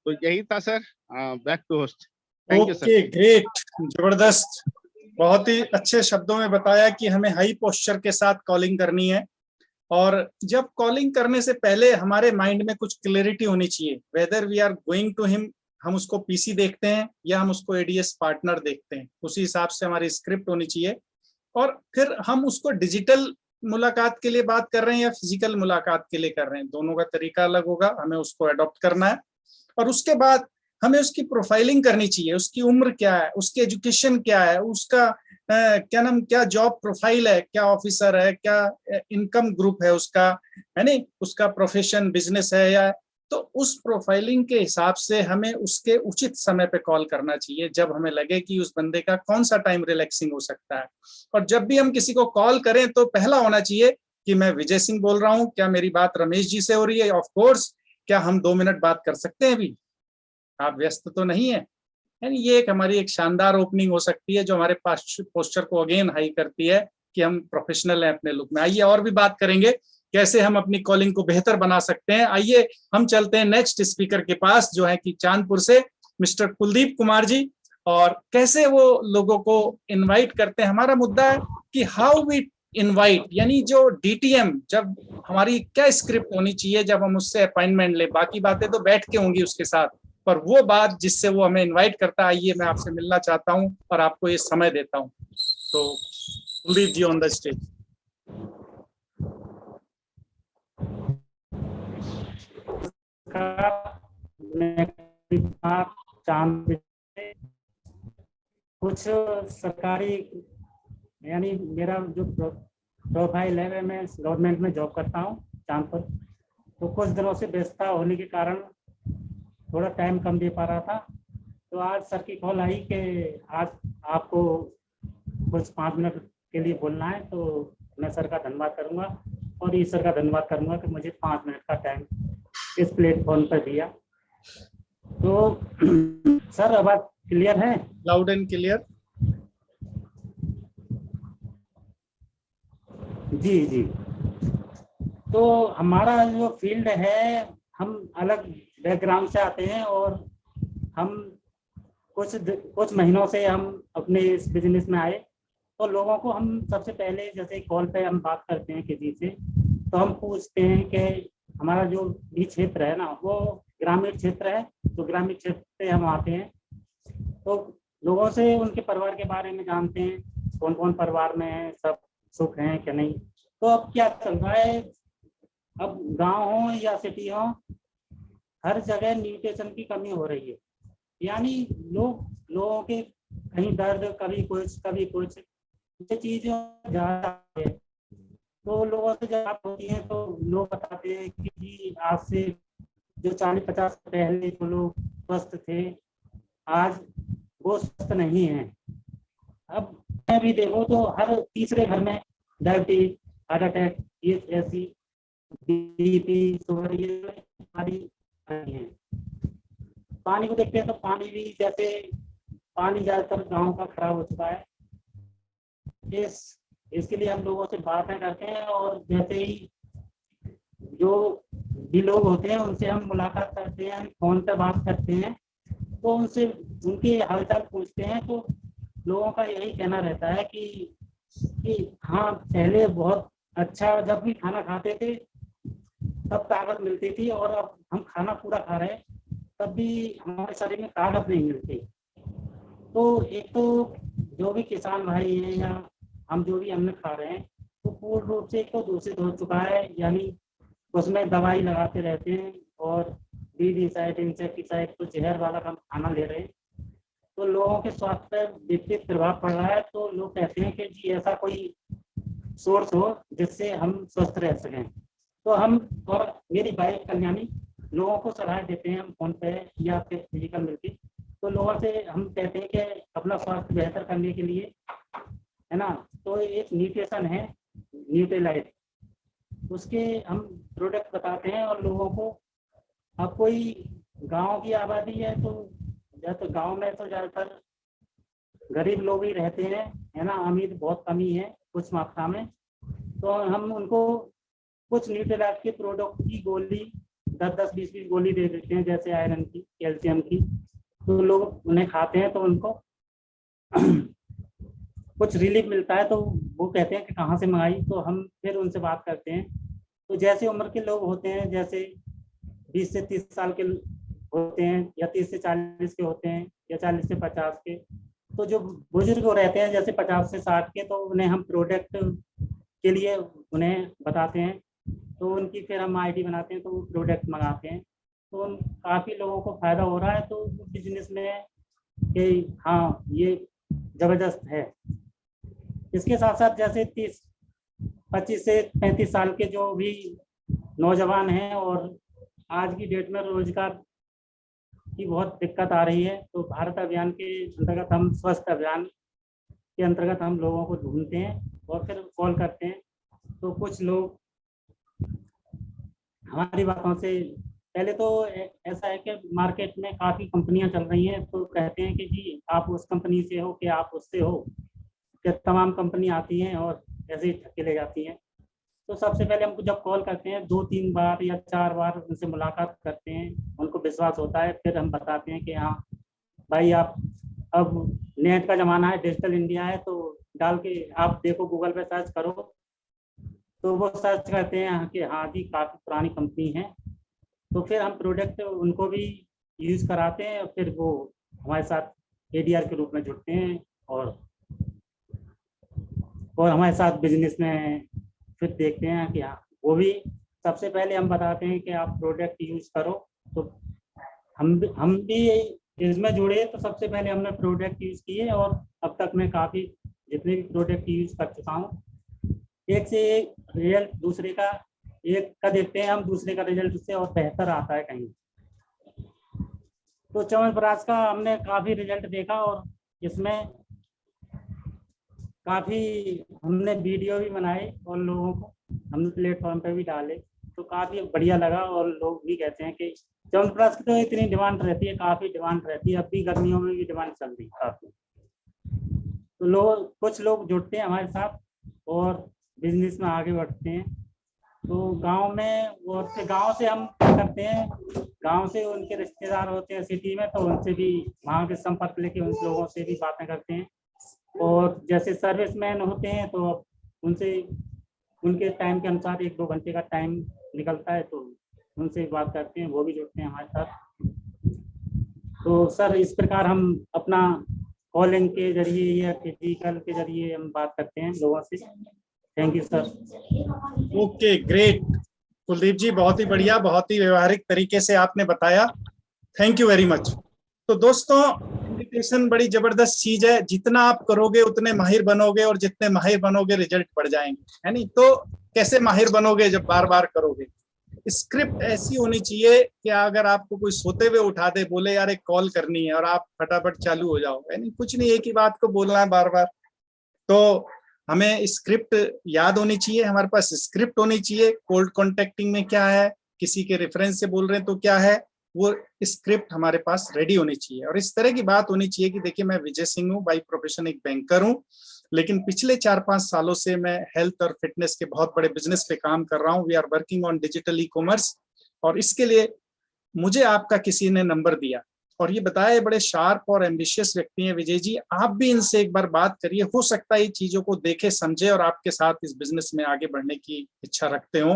तो यही था sir. Back to host. Thank you sir. Okay, great, जबरदस्त, बहुत ही अच्छे शब्दों में बताया कि हमें हाई पोस्चर के साथ कॉलिंग करनी है। और जब कॉलिंग करने से पहले हमारे माइंड में कुछ क्लैरिटी होनी चाहिए, whether we are going to him, हम उसको पीसी देखते हैं या हम उसको एडीएस पार्टनर देखते हैं, उसी हिसाब से हमारी स्क्रिप्ट होनी चाहिए। और फिर हम उसको डिजिटल मुलाकात के लिए बात कर रहे हैं या फिजिकल मुलाकात के लिए कर रहे हैं, दोनों का तरीका अलग होगा, हमें उसको अडॉप्ट करना है। और उसके बाद हमें उसकी प्रोफाइलिंग करनी चाहिए, उसकी उम्र क्या है, उसकी एजुकेशन क्या है, उसका क्या जॉब प्रोफाइल है, क्या ऑफिसर है, क्या इनकम ग्रुप है उसका, है नहीं, उसका प्रोफेशन बिजनेस है या, तो उस प्रोफाइलिंग के हिसाब से हमें उसके उचित समय पे कॉल करना चाहिए, जब हमें लगे कि उस बंदे का कौन सा टाइम रिलैक्सिंग हो सकता है। और जब भी हम किसी को कॉल करें तो पहला होना चाहिए कि मैं विजय सिंह बोल रहा हूँ, क्या मेरी बात रमेश जी से हो रही है, ऑफ कोर्स, क्या हम 2 मिनट बात कर सकते हैं अभी, आप व्यस्त तो नहीं है। यानी ये हमारी एक शानदार ओपनिंग हो सकती है जो हमारे पास पोस्चर को अगेन हाई करती है कि हम प्रोफेशनल हैं अपने लुक में। आइए और भी बात करेंगे कैसे हम अपनी कॉलिंग को बेहतर बना सकते हैं। आइए हम चलते हैं नेक्स्ट स्पीकर के पास, जो है कि चांदपुर से मिस्टर कुलदीप कुमार जी, और कैसे वो लोगों को इनवाइट करते हैं। हमारा मुद्दा है कि हाउ वी इनवाइट, यानी जो डीटीएम, जब हमारी क्या स्क्रिप्ट होनी चाहिए जब हम उससे अपॉइंटमेंट ले, बाकी बातें तो बैठ के होंगी उसके साथ, पर वो बात जिससे वो हमें इनवाइट करता है, आइए मैं आपसे मिलना चाहता हूं और आपको ये समय देता हूं। तो कुलदीप जी ऑन द स्टेज। कुछ सरकारी, यानी मेरा जो प्रोफाइल है मैं गवर्नमेंट में जॉब करता हूँ चांदपुर, तो कुछ दिनों से व्यस्तता होने के कारण थोड़ा टाइम कम दे पा रहा था। तो आज सर की कॉल आई कि आज आपको कुछ 5 मिनट के लिए बोलना है, तो मैं सर का धन्यवाद करूंगा और ईश्वर का धन्यवाद करूंगा कि मुझे 5 मिनट का टाइम इस प्लेटफॉर्म पर दिया। तो सर आवाज क्लियर है? Loud and clear. जी जी। तो हमारा जो फील्ड है, हम अलग बैकग्राउंड से आते हैं और हम कुछ महीनों से हम अपने इस बिजनेस में आए। तो लोगों को हम सबसे पहले, जैसे कॉल पे हम बात करते हैं किसी से, तो हम पूछते हैं कि हमारा जो भी क्षेत्र है ना, वो ग्रामीण क्षेत्र है, तो ग्रामीण क्षेत्र से हम आते हैं। तो लोगों से उनके परिवार के बारे में जानते हैं, कौन कौन परिवार में है, सब सुख है कि नहीं। तो अब क्या चल रहा है, अब गांव हो या सिटी हो, हर जगह न्यूट्रिशन की कमी हो रही है। यानी लोगों के कहीं दर्द, कभी कुछ ये चीजें ज्यादा है। तो लोगों से जब बात होती है तो लोग बताते हैं कि जी आज से जो 40-50 पहले जो लोग स्वस्थ थे, आज वो स्वस्थ नहीं है। अब मैं भी देखो तो हर तीसरे घर में डायबिटीज, हार्ट अटैक, ये ऐसी बीपी, शुगर, ये बीमारी है। पानी को देखते हैं तो पानी भी, जैसे पानी ज्यादातर गांव का खराब हो चुका है। इसके लिए हम लोगों से बातें करते हैं और जैसे ही जो भी लोग होते हैं उनसे हम मुलाकात करते हैं, फोन पर बात करते हैं, तो उनसे उनके हालचाल पूछते हैं। तो लोगों का यही कहना रहता है कि हाँ, पहले बहुत अच्छा, जब भी खाना खाते थे तब ताकत मिलती थी, और अब हम खाना पूरा खा रहे हैं तब भी हमारे शरीर में ताकत नहीं मिलती। तो एक तो जो भी किसान भाई हैं या हम जो भी अन्न खा रहे हैं तो पूर्ण रूप से एक तो दूषित हो चुका है, यानी उसमें दवाई लगाते रहते हैं और वीडीसाइड, इंसेक्टिसाइड, तो जहर वाला हम खाना ले रहे हैं, तो लोगों के स्वास्थ्य पर विपरीत प्रभाव पड़ रहा है। तो लोग कहते हैं कि जी ऐसा कोई सोर्स हो जिससे हम स्वस्थ रह सकें। तो हम और मेरी वाइफ कल्याणी लोगों को सलाह देते हैं, हम फोन पे या फिर फिजिकल मिलके, तो लोगों से हम कहते हैं कि अपना स्वास्थ्य बेहतर करने के लिए, है ना, तो एक न्यूट्रिशन है न्यूट्रीलाइट, उसके हम प्रोडक्ट बताते हैं और लोगों को। अब कोई गांव की आबादी है तो जैसे गांव में तो ज़्यादातर गरीब लोग ही रहते हैं, है ना, अमीर बहुत कम ही है कुछ मात्रा में, तो हम उनको कुछ न्यूट्रीलाइट के प्रोडक्ट की गोली 10-10, 20-20 गोली दे देते हैं, जैसे आयरन की, कैल्शियम की, तो लोग उन्हें खाते हैं तो उनको कुछ रिलीफ मिलता है। तो वो कहते हैं कि कहाँ से मंगाई, तो हम फिर उनसे बात करते हैं। तो जैसे उम्र के लोग होते हैं, जैसे 20 से 30 साल के होते हैं, या 30 से 40 के होते हैं, या 40 से 50 के, तो जो बुजुर्ग रहते हैं जैसे 50 से 60 के, तो उन्हें हम प्रोडक्ट के लिए उन्हें बताते हैं, तो उनकी फिर हम आईडी बनाते हैं, तो वो प्रोडक्ट मंगाते हैं, तो काफ़ी लोगों को फायदा हो रहा है। तो बिजनेस में कि हाँ ये ज़बरदस्त है। इसके साथ साथ जैसे 25 से 35 साल के जो भी नौजवान हैं, और आज की डेट में रोजगार की बहुत दिक्कत आ रही है, तो भारत अभियान के अंतर्गत हम स्वस्थ अभियान के अंतर्गत हम लोगों को ढूंढते हैं और फिर कॉल करते हैं। तो कुछ लोग हमारी बातों से, पहले तो ऐसा है कि मार्केट में काफ़ी कंपनियां चल रही हैं, तो कहते हैं कि जी आप उस कंपनी से हो कि आप उससे हो, कि तमाम कंपनी आती हैं और ऐसे ही ठके ले जाती हैं। तो सबसे पहले हमको जब कॉल करते हैं 2-3 बार या 4 बार उनसे मुलाकात करते हैं, उनको विश्वास होता है, फिर हम बताते हैं कि हाँ भाई आप, अब नेट का ज़माना है, डिजिटल इंडिया है, तो डाल के आप देखो, गूगल पे सर्च करो, तो वो सर्च करते हैं कि हाँ जी काफ़ी पुरानी कंपनी है, तो फिर हम प्रोडक्ट उनको भी यूज़ कराते हैं, और फिर वो हमारे साथ एडीआर के रूप में जुड़ते हैं और हमारे साथ बिजनेस में फिर देखते हैं कि हाँ, वो भी सबसे पहले हम बताते हैं कि आप प्रोडक्ट यूज़ करो। तो हम भी इसमें जुड़े, तो सबसे पहले हमने प्रोडक्ट यूज़ किए, और अब तक मैं काफ़ी जितने भी प्रोडक्ट यूज़ कर चुका हूँ, एक से एक रिजल्ट दूसरे का, एक का देखते हैं हम, दूसरे का रिजल्ट उससे और बेहतर आता है कहीं। तो च्यवनप्राश का हमने काफ़ी रिजल्ट देखा, और इसमें काफ़ी हमने वीडियो भी बनाए और लोगों को हमने प्लेटफॉर्म पे भी डाले, तो काफ़ी बढ़िया लगा। और लोग भी कहते हैं कि च्यवनप्राश की तो इतनी डिमांड रहती है, काफ़ी डिमांड रहती है, अब भी गर्मियों में भी डिमांड चल रही है काफ़ी। तो कुछ लोग जुड़ते हैं हमारे साथ और बिजनेस में आगे बढ़ते हैं। तो गांव में, और फिर गांव से हम क्या करते हैं, गांव से उनके रिश्तेदार होते हैं सिटी में, तो उनसे भी वहाँ के संपर्क लेके उन लोगों से भी बातें करते हैं। और जैसे सर्विसमैन होते हैं तो उनसे, उनके टाइम के अनुसार 1-2 घंटे का टाइम निकलता है, तो उनसे बात करते हैं, वो भी जुड़ते हैं हमारे साथ। तो सर इस प्रकार हम अपना कॉलिंग के जरिए या फिजिकल के जरिए हम बात करते हैं लोगों से। Thank you sir. Okay, great Kuldeep ji, बहुत ही बढ़िया, बहुत ही व्यवहारिक तरीके से आपने बताया, थैंक यू वेरी मच। तो दोस्तों, मेडिटेशन बड़ी जबरदस्त चीज है, जितना आप करोगे उतने माहिर बनोगे, और जितने माहिर बनोगे रिजल्ट बढ़ जाएंगे, है नहीं? तो कैसे माहिर बनोगे? जब बार बार करोगे। स्क्रिप्ट ऐसी होनी चाहिए कि अगर आपको कोई सोते हुए उठा दे, बोले यार एक कॉल करनी है, और आप फटाफट चालू हो जाओ, है नहीं? कुछ नहीं, एक ही बात को बोलना है बार बार। तो हमें स्क्रिप्ट याद होनी चाहिए, हमारे पास स्क्रिप्ट होनी चाहिए। कोल्ड कॉन्टेक्टिंग में क्या है, किसी के रेफरेंस से बोल रहे हैं तो क्या है, वो स्क्रिप्ट हमारे पास रेडी होनी चाहिए। और इस तरह की बात होनी चाहिए कि देखिए, मैं विजय सिंह हूँ, बाई प्रोफेशन एक बैंकर हूँ, लेकिन पिछले 4-5 सालों से मैं हेल्थ और फिटनेस के बहुत बड़े बिजनेस पे काम कर रहा हूँ। We are working on digital e-commerce, और इसके लिए मुझे आपका किसी ने नंबर दिया और ये बताया, बड़े शार्प और एम्बिशियस व्यक्ति हैं विजय जी, आप भी इनसे एक बार बात करिए, हो सकता है ये चीजों को देखे समझे और आपके साथ इस बिजनेस में आगे बढ़ने की इच्छा रखते हो।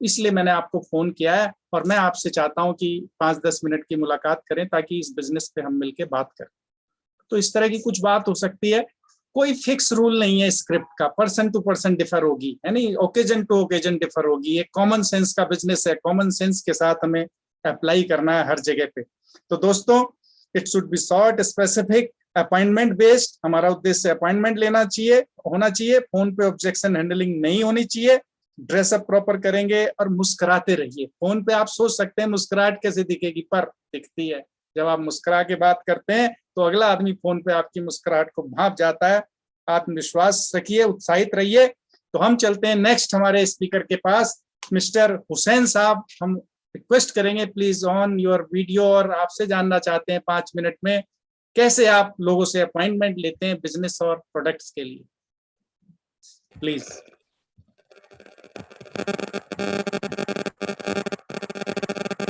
इसलिए मैंने आपको फोन किया है और मैं आपसे चाहता हूं कि 5-10 मिनट की मुलाकात करें ताकि इस बिजनेस पे हम मिलके बात करें। तो इस तरह की कुछ बात हो सकती है, कोई फिक्स रूल नहीं है स्क्रिप्ट का, पर्सन टू पर्सन डिफर होगी, है नहीं, ओकेजन टू ओकेजन डिफर होगी। ये कॉमन सेंस का बिजनेस है, कॉमन सेंस के साथ हमें अप्लाई करना है हर जगह पे। तो दोस्तों, it should be short, specific, appointment based. हमारा उद्देश्य अपॉइंटमेंट लेना चाहिए, होना चाहिए, फोन पे ऑब्जेक्शन हैंडलिंग नहीं होनी चाहिए, ड्रेसअप प्रॉपर करेंगे और मुस्कुराते रहिए। फोन पे आप सोच सकते हैं मुस्कुराहट कैसे दिखेगी, पर दिखती है। जब आप मुस्कुरा के बात करते हैं तो अगला आदमी फोन पे आपकी मुस्कुराहट को भांप जाता है। आत्मविश्वास रखिए, उत्साहित रहिए। तो हम चलते हैं नेक्स्ट हमारे स्पीकर के पास, मिस्टर हुसैन साहब। हम रिक्वेस्ट करेंगे प्लीज ऑन योर वीडियो, और आपसे जानना चाहते हैं 5 मिनट में कैसे आप लोगों से अपॉइंटमेंट लेते हैं बिजनेस और प्रोडक्ट्स के लिए, प्लीज।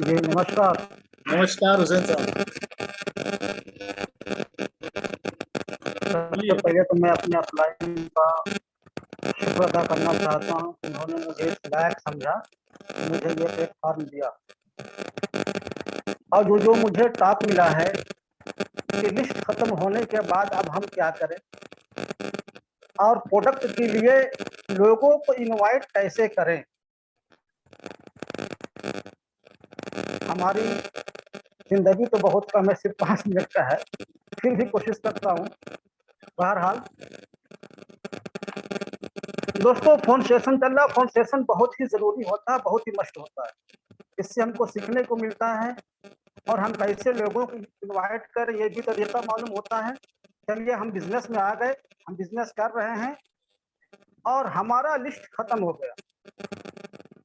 जी नमस्कार। नमस्कार हुसैन साहब। सबसे पहले तो मैं अपने अपलाइन का शुक्र अदा करना चाहता हूँ, उन्होंने मुझे इस लायक समझा, मुझे ये प्लेटफॉर्म दिया। और जो मुझे टॉप मिला है कि लिस्ट खत्म होने के बाद अब हम क्या करें और प्रोडक्ट के लिए लोगों को इनवाइट कैसे करें। हमारी जिंदगी तो बहुत कम है, सिर्फ 5 मिनट का है, फिर भी कोशिश करता हूँ। बहरहाल दोस्तों, फोन सेशन चल रहा है। फोन सेशन बहुत ही जरूरी होता है, बहुत ही मस्त होता है। इससे हमको सीखने को मिलता है और हम कैसे लोगों को इनवाइट करें ये भी तरीका मालूम होता है। चलिए, हम बिजनेस में आ गए, हम बिजनेस कर रहे हैं और हमारा लिस्ट खत्म हो गया।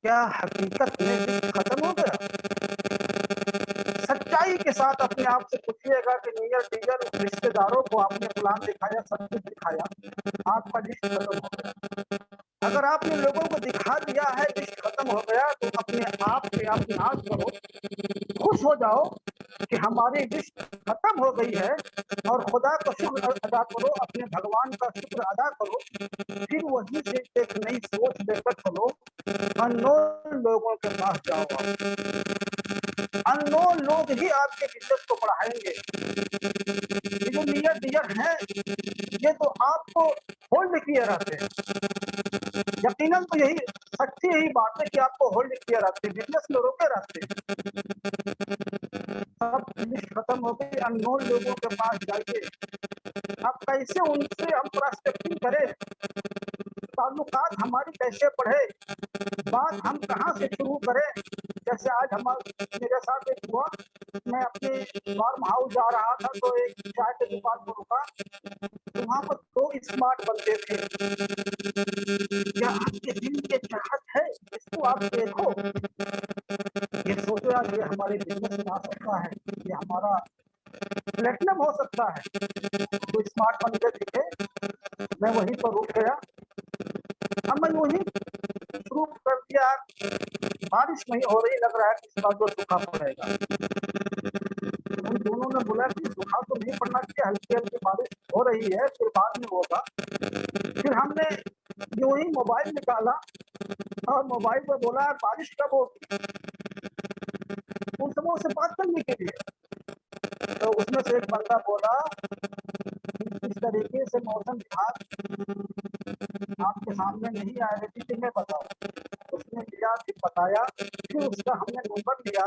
क्या हकीकत में लिस्ट खत्म हो गया? सच्चाई के साथ अपने आप से पूछिएगा कि नियर डियर रिश्तेदारों को आपने प्लान दिखाया, सब कुछ दिखाया, आपका लिस्ट खत्म हो गया। अगर आपने लोगों को दिखा दिया है लिस्ट खत्म हो गया, तो अपने आप पे आप नाज करो, खुश हो जाओ कि हमारी लिस्ट खत्म हो गई है, और खुदा का शुक्र अदा करो, अपने भगवान का शुक्र अदा करो। फिर वहीं से एक नई सोच लेकर चलो, अननोन लोगों के पास जाओ। अननोन लोग ही आपके बिजनेस को बढ़ाएंगे। ये जो नियर डियर हैं, ये तो आपको होल्ड किए रहते हैं। यकीनन तो यही सच्ची यही बात है कि आपको होल्ड किए रहते हैं, बिजनेस में रोके रहते हैं। सब लिस्ट खत्म हो गई, अननोन लोगों के पास जाइए। आप कैसे उनसे हम प्रोस्पेक्टिंग करें, ताल्लुकात हमारी कैसे बढ़े, बात हम कहाँ से शुरू करें। जैसे आज मेरे साथ एक हुआ, मैं अपने फार्म हाउस जा रहा था तो एक चाय की दुकान पर रुका, तो वहाँ पर 2 स्मार्ट बंदे थे। क्या आपके दिल के चाहत है, इसको आप देखो। ये सोचा ये हमारे बिजनेस में आ सकता है, ये हमारा प्लेटिनम हो सकता है। तो स्मार्ट बंदे दिखे, मैं वहीं पर रुक गया। अब मैं वहीं शुरू कर दिया, बारिश नहीं हो रही, लग रहा है कि इस बार जो सूखा पड़ेगा। उन दोनों ने बोला कि सूखा तो नहीं पड़ना चाहिए, हल्की हल्की बारिश हो रही है, फिर बाद में होगा। फिर हमने यूं ही मोबाइल निकाला और मोबाइल पर बोला बारिश कब होगी, उन सबों से बात करने के लिए। तो उसमें से एक बंदा बोला इस तरीके से मौसम विभाग आपके सामने नहीं आएगा, किसी में बताओ। उसने लिया, फिर बताया, फिर उसका हमने नंबर लिया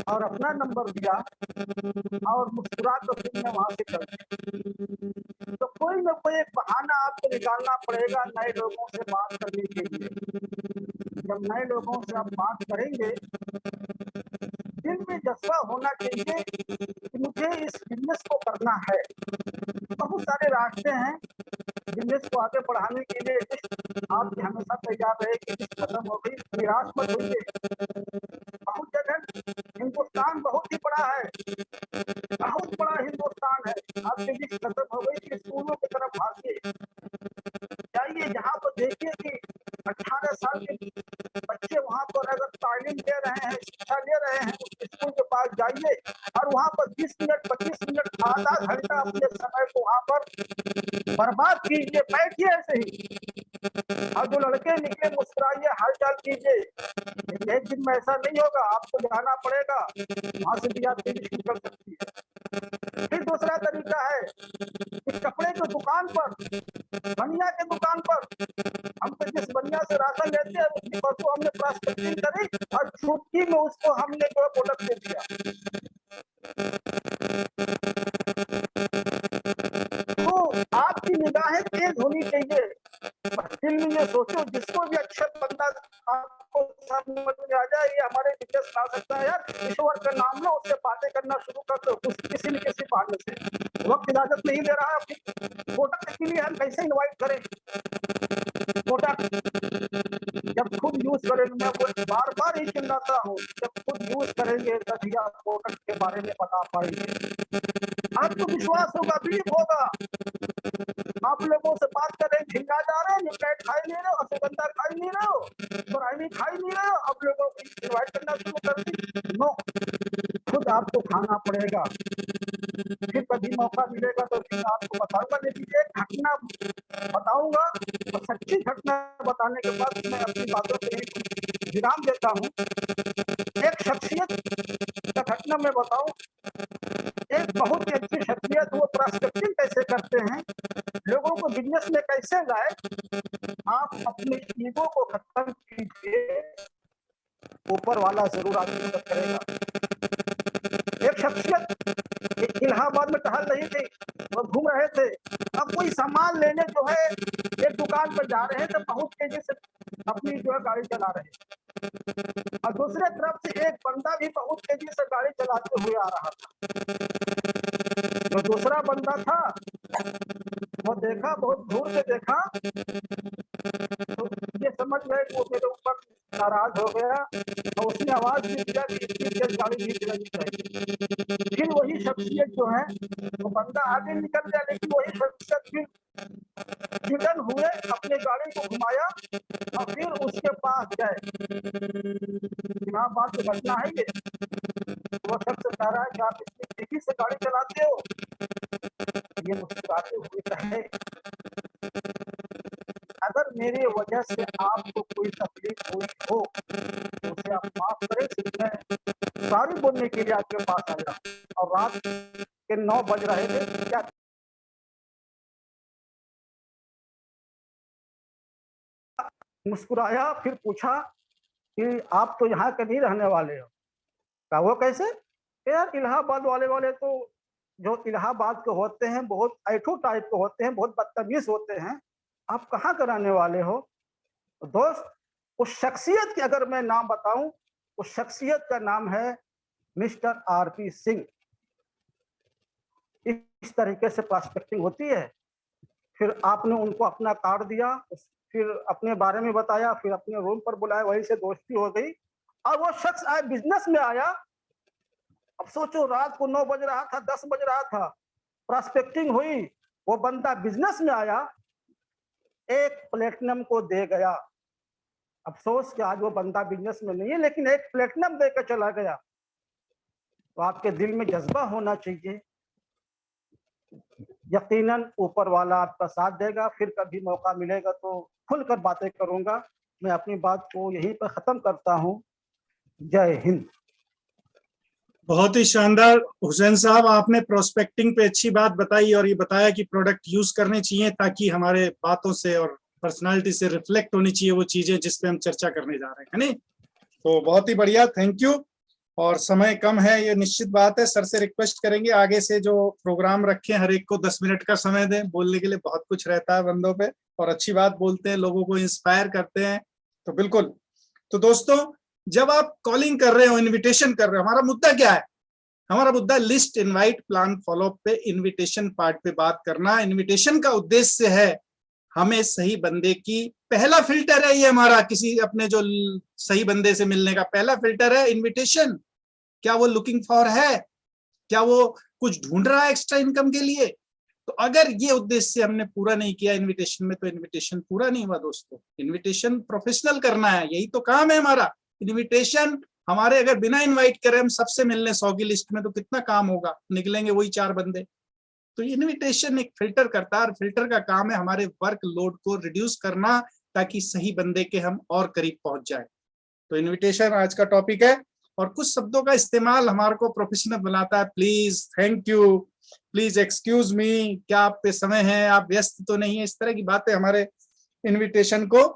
और अपना नंबर दिया और मुस्कुरा कर फिर मैं वहां से चल गया। तो कोई ना कोई एक बहाना आपको निकालना पड़ेगा नए लोगों से बात करने के लिए। जब नए लोगों से आप बात करेंगे, दिल में जज्बा होना चाहिए कि मुझे इस बिजनेस को करना है। बहुत सारे रास्ते हैं बिजनेस को आगे बढ़ाने के लिए। आपकी हमेशा तैयार रहे कि लिस्ट खत्म हो गई, निराश मत होइए। बहुत जगह हिंदुस्तान बहुत ही बड़ा है, बहुत बड़ा हिंदुस्तान है। आपकी लिस्ट खत्म हो गई कि स्कूलों की तरफ भागिए, जाइए जहाँ पर देखिए कि 18 साल के बच्चे वहाँ पर अगर तालीम ले रहे हैं, शिक्षा ले रहे हैं, उस स्कूल के पास जाइए और वहां पर 20 मिनट 25 मिनट आधा घंटा अपने समय को वहां पर बर्बाद कीजिए, बैठिए ऐसे ही और जो लड़के निकले मुस्कुराइए, हालचाल कीजिए। एक दिन में ऐसा नहीं होगा, आपको जाना पड़ेगा, वहां से भी आपकी लिस्ट निकल सकती है। फिर दूसरा तरीका है कि कपड़े की दुकान पर, बनिया के दुकान पर, हम तो जिस बनिया से राशन लेते हैं उसकी परसों हमने प्रोस्पेक्टिंग करी और छुट्टी में उसको हमने जो प्रोडक्ट दे दिया। तो आपकी निगाहें तेज होनी चाहिए। दिल में ये सोचो, जिसको भी अच्छा बंदा आपको समझ में आ जाए ये हमारे बिजनेस ला सकता है यार, ईश्वर का नाम लो, उससे बातें करना शुरू कर दो, किसी न किसी बहाने से। वक्त इजाजत नहीं दे रहा है अपनी प्रोडक्ट के लिए, हम कैसे इनवाइट करें प्रोडक्ट जब खुद यूज करेंगे। मैं वो बार बार ही चिल्लाता हूँ, जब खुद यूज करेंगे तभी आप प्रोडक्ट के बारे में बता पाएंगे, आपको विश्वास होगा, बिलीव होगा। आप लोगों से बात कर रहे हैं, झिंगा जा रहे हैं, न्यूक्लाइड खाई नहीं रहे हो, अश्वगंधा खाई नहीं रहे हो, ब्राह्मी खाई नहीं रहे हो, आप लोगों को इनवाइट करना शुरू कर दी। नो, खुद आपको खाना पड़ेगा, फिर कभी मौका मिलेगा तो फिर आपको बताऊंगा। लेकिन एक घटना बताऊंगा और सच्ची घटना बताने के बाद मैं अपनी बातों पे विराम देता हूँ। एक शख्सियत का घटना मैं बताऊं, एक बहुत ही अच्छी शख्सियत, वो प्रोस्पेक्टिंग कैसे करते हैं, लोगों को बिजनेस में कैसे लाए। आप अपने ईगो को खत्म कीजिए, ऊपर वाला जरूर आपकी मदद करेगा। एक शख्सियत इलाहाबाद में टहल रही थी, वो घूम रहे थे, अब कोई सामान लेने जो है एक दुकान पर जा रहे थे, बहुत तेजी से अपनी जो है गाड़ी चला रहे, और दूसरे तरफ से एक बंदा भी बहुत तेजी से गाड़ी चलाते हुए आ रहा था। जो दूसरा बंदा था वो देखा, बहुत दूर से देखा, तो ये समझ गए कि वो मेरे ऊपर नाराज हो गया और उसने आवाज भी दिया कि इतनी तेज गाड़ी नहीं चलानी चाहिए। फिर वही शख्सियत जो है, वो बंदा आगे निकल गया, लेकिन वही शख्सियत फिर चिड़न हुए, अपने गाड़ी को घुमाया और फिर उसके पास गए। यहाँ बात की घटना है ये। वो शख्स कह रहा है कि आप इतनी तेजी से गाड़ी चलाते हो, ये मुस्कुराते हुए कहे, अगर मेरी वजह से आपको कोई तकलीफ हुई हो तो उसे आप माफ करें, सिर्फ मैं सॉरी बोलने के लिए आपके पास आया। और रात के 9 बज रहे थे, क्या मुस्कुराया, फिर पूछा कि आप तो यहाँ के नहीं रहने वाले हो। कहा वो कैसे? यार इलाहाबाद वाले तो जो इलाहाबाद के होते हैं बहुत ऐठू टाइप के होते हैं, बहुत बदतमीज होते हैं, आप कहाँ कराने वाले हो? दोस्त, उस शख्सियत की अगर मैं नाम बताऊं, उस शख्सियत का नाम है मिस्टर आरपी सिंह। इस तरीके से प्रोस्पेक्टिंग होती है। फिर आपने उनको अपना कार्ड दिया, फिर अपने बारे में बताया, फिर अपने रूम पर बुलाया, वहीं से दोस्ती हो गई और वो शख्स आए बिजनेस में आया। अब सोचो, रात को 9 बज रहा था, 10 बज रहा था, प्रोस्पेक्टिंग हुई, वो बंदा बिजनेस में आया, एक प्लेटिनम को दे गया। अफसोस कि आज वो बंदा बिजनेस में नहीं है, लेकिन एक प्लेटिनम देकर चला गया। तो आपके दिल में जज्बा होना चाहिए, यकीनन ऊपर वाला आपका साथ देगा। फिर कभी मौका मिलेगा तो खुलकर बातें करूंगा। मैं अपनी बात को यहीं पर खत्म करता हूं। जय हिंद। बहुत ही शानदार हुसैन साहब, आपने प्रोस्पेक्टिंग पे अच्छी बात बताई और ये बताया कि प्रोडक्ट यूज करने चाहिए ताकि हमारे बातों से और पर्सनालिटी से रिफ्लेक्ट होनी चाहिए वो चीजें जिस पे हम चर्चा करने जा रहे हैं, है नहीं? तो बहुत ही बढ़िया, थैंक यू। और समय कम है, ये निश्चित बात है। सर से रिक्वेस्ट करेंगे आगे से जो प्रोग्राम रखें हर एक को 10 मिनट का समय दें, बोलने के लिए बहुत कुछ रहता है बंदों पे, और अच्छी बात बोलते हैं, लोगों को इंस्पायर करते हैं। तो बिल्कुल, तो दोस्तों जब आप कॉलिंग कर रहे हो, इन्विटेशन कर रहे हो, हमारा मुद्दा क्या है? हमारा मुद्दा लिस्ट, इनवाइट, प्लान, फॉलोअप पे इनविटेशन पार्ट पे बात करना। इनविटेशन का उद्देश्य है हमें सही बंदे की, पहला फिल्टर है ये हमारा, किसी अपने जो सही बंदे से मिलने का पहला फिल्टर है इनविटेशन। क्या वो लुकिंग फॉर है? क्या वो कुछ ढूंढ रहा है एक्स्ट्रा इनकम के लिए? तो अगर ये उद्देश्य हमने पूरा नहीं किया इनविटेशन में, तो इनविटेशन पूरा नहीं हुआ दोस्तों। इनविटेशन प्रोफेशनल करना है, यही तो काम है हमारा। इनविटेशन हमारे अगर बिना इनवाइट करे हम सबसे मिलने 100 की लिस्ट में, तो कितना काम होगा, निकलेंगे वही 4 बंदे। तो इनविटेशन एक फिल्टर करता है, और फिल्टर का काम है हमारे वर्क लोड को रिड्यूस करना, ताकि सही बंदे के हम और करीब पहुंच जाए। तो इनविटेशन आज का टॉपिक है, और कुछ शब्दों का इस्तेमाल हमारे को प्रोफेशनल बनाता है। Please, thank you, please excuse me, क्या आप पे समय है, आप व्यस्त तो नहीं है, इस तरह की बातें हमारे इनविटेशन को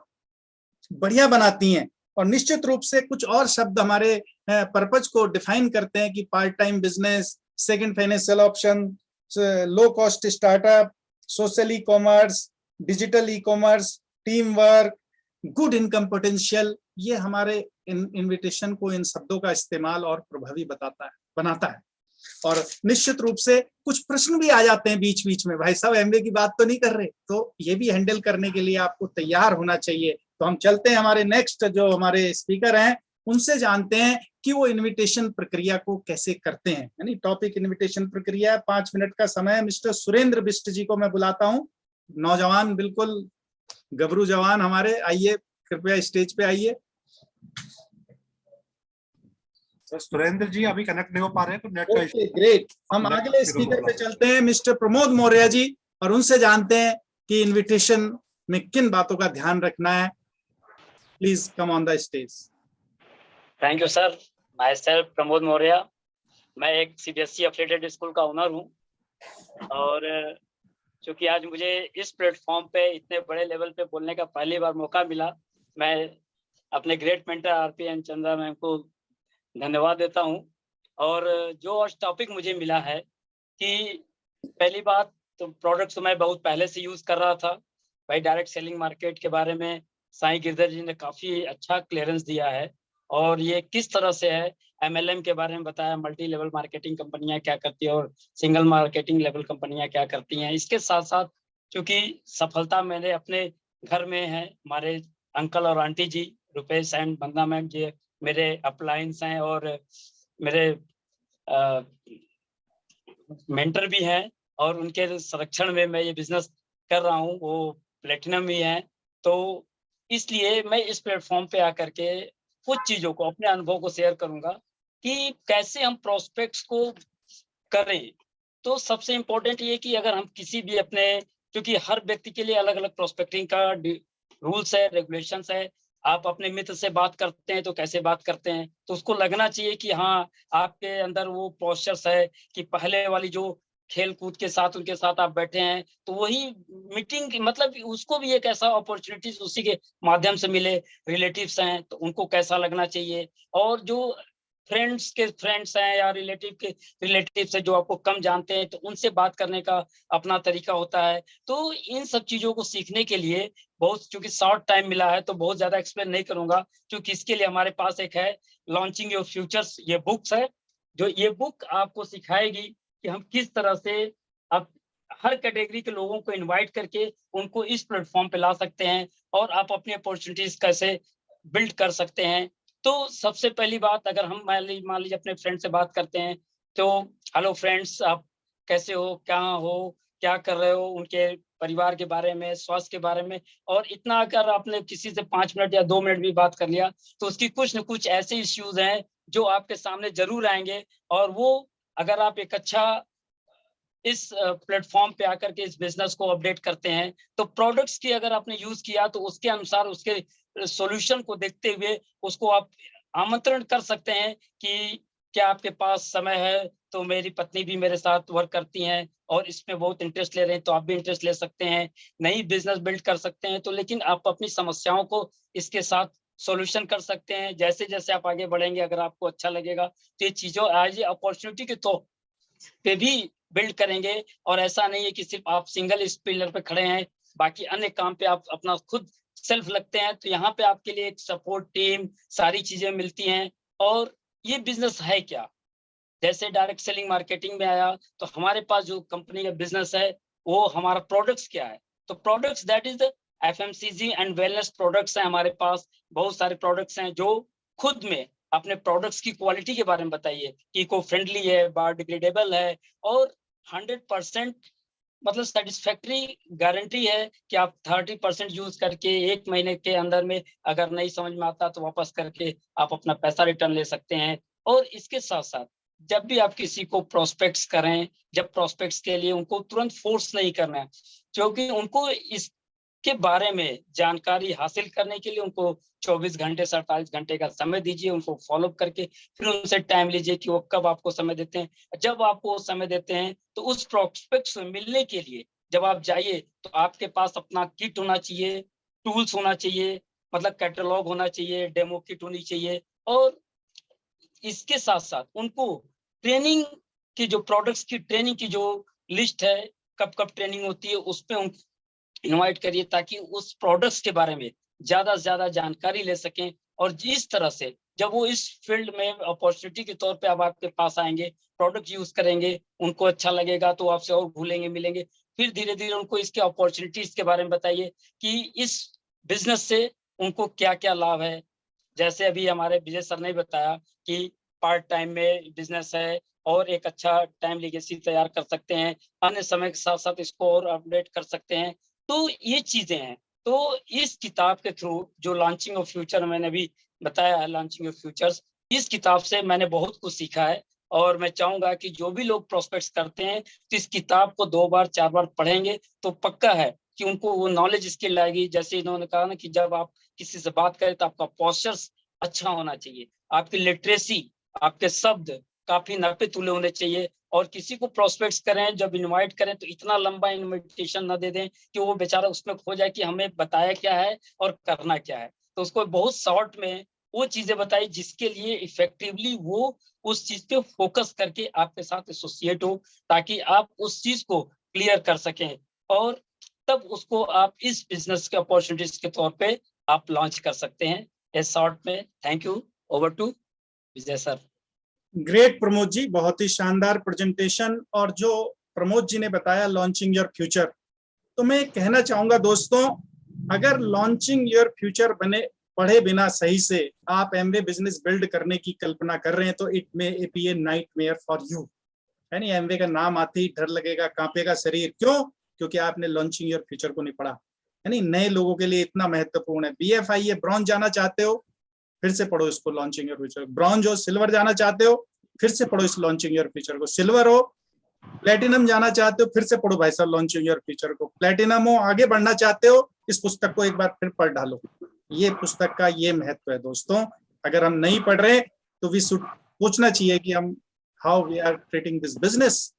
बढ़िया बनाती हैं। और निश्चित रूप से कुछ और शब्द हमारे पर्पज को डिफाइन करते हैं कि part time business, second financial option, low cost startup, social e commerce, digital e commerce, team work, good income potential. ये हमारे इनविटेशन को, इन शब्दों का इस्तेमाल और प्रभावी बनाता है। और निश्चित रूप से कुछ प्रश्न भी आ जाते हैं बीच बीच में, भाई साहब एमबीए की बात तो नहीं कर रहे, तो ये भी हैंडल करने के लिए आपको तैयार होना चाहिए। तो हम चलते हैं हमारे नेक्स्ट जो हमारे स्पीकर हैं, उनसे जानते हैं कि वो इनविटेशन प्रक्रिया को कैसे करते हैं। यानी टॉपिक इनविटेशन प्रक्रिया, 5 मिनट का समय है। मिस्टर सुरेंद्र बिष्ट जी को मैं बुलाता हूँ, नौजवान, बिल्कुल गबरू जवान हमारे, आइए कृपया स्टेज पे आइए। सुरेंद्र जी अभी कनेक्ट नहीं हो पा रहे हैं, तो नेट का ओके, ग्रेट। हम अगले स्पीकर पे चलते हैं, मिस्टर प्रमोद मौर्य जी, और उनसे जानते हैं कि इनविटेशन में किन बातों का ध्यान रखना है। Please come on the stage. Thank you sir. My self Pramod Maurya, मैं एक सीबीएसई एफिलिएटेड स्कूल का ओनर हूँ, और चूंकि आज मुझे इस प्लेटफॉर्म पे इतने बड़े लेवल पे बोलने का पहली बार मौका मिला, मैं अपने great mentor RP N Chandra ma'am को धन्यवाद देता हूँ। और जो आज टॉपिक मुझे मिला है कि पहली बात तो प्रोडक्ट्स मैं बहुत पहले से यूज कर रहा था भाई। डायरेक्ट सेलिंग मार्केट के बारे में साईं गिरधर जी ने काफी अच्छा क्लियरेंस दिया है, और ये किस तरह से है, एमएलएम के बारे में बताया, मल्टी लेवल मार्केटिंग कंपनियां क्या करती है और सिंगल मार्केटिंग लेवल कंपनियां क्या करती हैं। इसके साथ साथ क्योंकि सफलता मेरे अपने घर में है, हमारे अंकल और आंटी जी रुपेश एंड बंदा मैम जी मेरे अपलाइंस हैं, और मेरे मेंटर भी हैं, और उनके संरक्षण में मैं ये बिजनेस कर रहा हूँ, वो प्लेटिनम भी हैं। तो इसलिए मैं इस प्लेटफॉर्म पे आकर के कुछ चीजों को, अपने अनुभव को शेयर करूंगा कि कैसे हम प्रोस्पेक्ट्स को करें। तो सबसे इम्पोर्टेंट ये कि अगर हम किसी भी अपने, क्योंकि हर व्यक्ति के लिए अलग अलग प्रोस्पेक्टिंग का रूल्स है, रेगुलेशंस है। आप अपने मित्र से बात करते हैं तो कैसे बात करते हैं, तो उसको लगना चाहिए कि हाँ आपके अंदर वो पोस्चर्स है कि पहले वाली जो खेल कूद के साथ उनके साथ आप बैठे हैं, तो वही मीटिंग की मतलब उसको भी एक ऐसा अपॉर्चुनिटीज उसी के माध्यम से मिले। रिलेटिव्स हैं तो उनको कैसा लगना चाहिए, और जो फ्रेंड्स के फ्रेंड्स हैं या रिलेटिव के रिलेटिव से जो आपको कम जानते हैं, तो उनसे बात करने का अपना तरीका होता है। तो इन सब चीजों को सीखने के लिए बहुत, चूंकि शॉर्ट टाइम मिला है तो बहुत ज्यादा एक्सप्लेन नहीं करूंगा, क्योंकि इसके लिए हमारे पास एक है लॉन्चिंग योर फ्यूचर्स, ये बुक्स है, जो ये बुक आपको सिखाएगी कि हम किस तरह से आप हर कैटेगरी के लोगों को इनवाइट करके उनको इस प्लेटफॉर्म पे ला सकते हैं, और आप अपनी अपॉर्चुनिटीज कैसे बिल्ड कर सकते हैं। तो सबसे पहली बात, अगर हम मान लीजिए अपने फ्रेंड से बात करते हैं, तो हेलो फ्रेंड्स, आप कैसे हो, कहाँ हो, क्या कर रहे हो, उनके परिवार के बारे में, स्वास्थ्य के बारे में। और इतना अगर आपने किसी से 5 मिनट या 2 मिनट भी बात कर लिया, तो उसकी कुछ न कुछ ऐसे इश्यूज हैं जो आपके सामने जरूर आएंगे, और वो अगर आप एक अच्छा इस प्लेटफॉर्म पे आकर के इस बिजनेस को अपडेट करते हैं, तो प्रोडक्ट्स की अगर आपने यूज किया तो उसके अनुसार उसके सॉल्यूशन को देखते हुए उसको आप आमंत्रण कर सकते हैं कि क्या आपके पास समय है, तो मेरी पत्नी भी मेरे साथ वर्क करती हैं और इसमें बहुत इंटरेस्ट ले रहे हैं, तो आप भी इंटरेस्ट ले सकते हैं, नई बिजनेस बिल्ड कर सकते हैं। तो लेकिन आप अपनी समस्याओं को इसके साथ सॉल्यूशन कर सकते हैं। जैसे जैसे आप आगे बढ़ेंगे, अगर आपको अच्छा लगेगा तो ये चीजों आज अपॉर्चुनिटी के तो पे भी बिल्ड करेंगे। और ऐसा नहीं है कि सिर्फ आप सिंगल इस पिलर पे खड़े हैं, बाकी अन्य काम पे आप अपना खुद सेल्फ लगते हैं, तो यहाँ पे आपके लिए एक सपोर्ट टीम, सारी चीजें मिलती हैं। और ये बिजनेस है क्या, जैसे डायरेक्ट सेलिंग मार्केटिंग में आया, तो हमारे पास जो कंपनी का बिजनेस है वो हमारा प्रोडक्ट्स क्या है, तो products that is the FMCG and wellness products हैं। हमारे पास बहुत सारे प्रोडक्ट्स हैं जो खुद में अपने प्रोडक्ट्स की क्वालिटी के बारे में बताइए कि इको फ्रेंडली है, बायोडिग्रेडेबल है, और 100% मतलब सेटिस्फैक्ट्री गारंटी है कि आप 30% यूज करके 1 महीने के अंदर में अगर नहीं समझ में आता तो वापस करके आप अपना पैसा रिटर्न ले सकते हैं। और इसके साथ साथ जब भी आप किसी को प्रोस्पेक्ट्स करें, जब प्रोस्पेक्ट्स के लिए उनको तुरंत फोर्स नहीं करना है, क्योंकि उनको इसके बारे में जानकारी हासिल करने के लिए उनको 24 घंटे से 48 घंटे का समय दीजिए, उनको फॉलो करके फिर उनसे टाइम लीजिए कि वो कब आपको समय देते हैं। जब आपको समय देते हैं तो उस प्रोस्पेक्ट से मिलने के लिए जब आप जाइए तो आपके पास अपना किट होना चाहिए, टूल्स होना चाहिए, मतलब कैटलॉग होना चाहिए, डेमो किट होनी चाहिए। और इसके साथ साथ उनको ट्रेनिंग की जो प्रोडक्ट्स की ट्रेनिंग की जो लिस्ट है, कब कब ट्रेनिंग होती है, उस पे इनवाइट करिए ताकि उस प्रोडक्ट्स के बारे में ज्यादा से ज्यादा जानकारी ले सकें। और जिस तरह से जब वो इस फील्ड में अपॉर्चुनिटी के तौर पे अब आपके पास आएंगे, प्रोडक्ट यूज करेंगे, उनको अच्छा लगेगा तो आपसे और भूलेंगे मिलेंगे। फिर धीरे धीरे उनको इसके अपॉर्चुनिटीज के बारे में बताइए कि इस बिजनेस से उनको क्या क्या लाभ है। जैसे अभी हमारे विजय सर ने बताया कि पार्ट टाइम में बिजनेस है और एक अच्छा टाइम लेगेसी तैयार कर सकते हैं, अन्य समय के साथ साथ इसको और अपडेट कर सकते हैं। तो ये चीजें हैं। तो इस किताब के थ्रू जो लॉन्चिंग ऑफ फ्यूचर मैंने भी बताया है, लॉन्चिंग ऑफ फ्यूचर्स, इस किताब से मैंने बहुत कुछ सीखा है। और मैं चाहूंगा कि जो भी लोग प्रोस्पेक्ट्स करते हैं तो इस किताब को 2 बार 4 बार पढ़ेंगे तो पक्का है कि उनको वो नॉलेज स्किल आएगी। जैसे इन्होंने कहा ना कि जब आप किसी से बात करें तो आपका पोस्चर्स अच्छा होना चाहिए, आपकी लिटरेसी, आपके शब्द काफी नापे तुले होने चाहिए। और किसी को प्रोस्पेक्ट्स करें, जब इनवाइट करें तो इतना लंबा इनविटेशन ना दे दें कि वो बेचारा उसमें खो जाए कि हमें बताया क्या है और करना क्या है। तो उसको बहुत शॉर्ट में वो चीजें बताई जिसके लिए इफेक्टिवली वो उस चीज पे फोकस करके आपके साथ एसोसिएट हो, ताकि आप उस चीज को क्लियर कर सकें और तब उसको आप इस बिजनेस के अपॉर्चुनिटीज के तौर पे आप लॉन्च कर सकते हैं। इस शॉर्ट में thank you. Over to Vijay sir. Great Pramod ji, बहुत ही शानदार प्रेजेंटेशन। और जो प्रमोद जी ने बताया लॉन्चिंग योर फ्यूचर, तो मैं कहना चाहूंगा दोस्तों, अगर लॉन्चिंग योर फ्यूचर बने पढ़े बिना सही से आप एमवे बिजनेस बिल्ड करने की कल्पना कर रहे हैं तो it may be A nightmare for you. यानी एमवे का नाम आते ही डर लगेगा, कांपेगा शरीर। क्यों? क्योंकि आपने लॉन्चिंग योर फ्यूचर को नहीं पढ़ा। यानी नए लोगों के लिए इतना महत्वपूर्ण है। BFIA ब्रॉन्ज जाना चाहते हो, फिर से पढ़ो इसको, लॉन्चिंग योर फ्यूचर। ब्रॉन्ज हो, सिल्वर जाना चाहते हो, फिर से पढ़ो इस लॉन्चिंग योर फ्यूचर को। सिल्वर हो, प्लेटिनम जाना चाहते हो, फिर से पढ़ो भाई साहब लॉन्चिंग योर फ्यूचर को। प्लेटिनम हो, आगे बढ़ना चाहते हो, इस पुस्तक को एक बार फिर पढ़ डालो। ये पुस्तक का ये महत्व है दोस्तों। अगर हम नहीं पढ़ रहे तो वी शुड पूछना चाहिए कि हम how we are treating this business.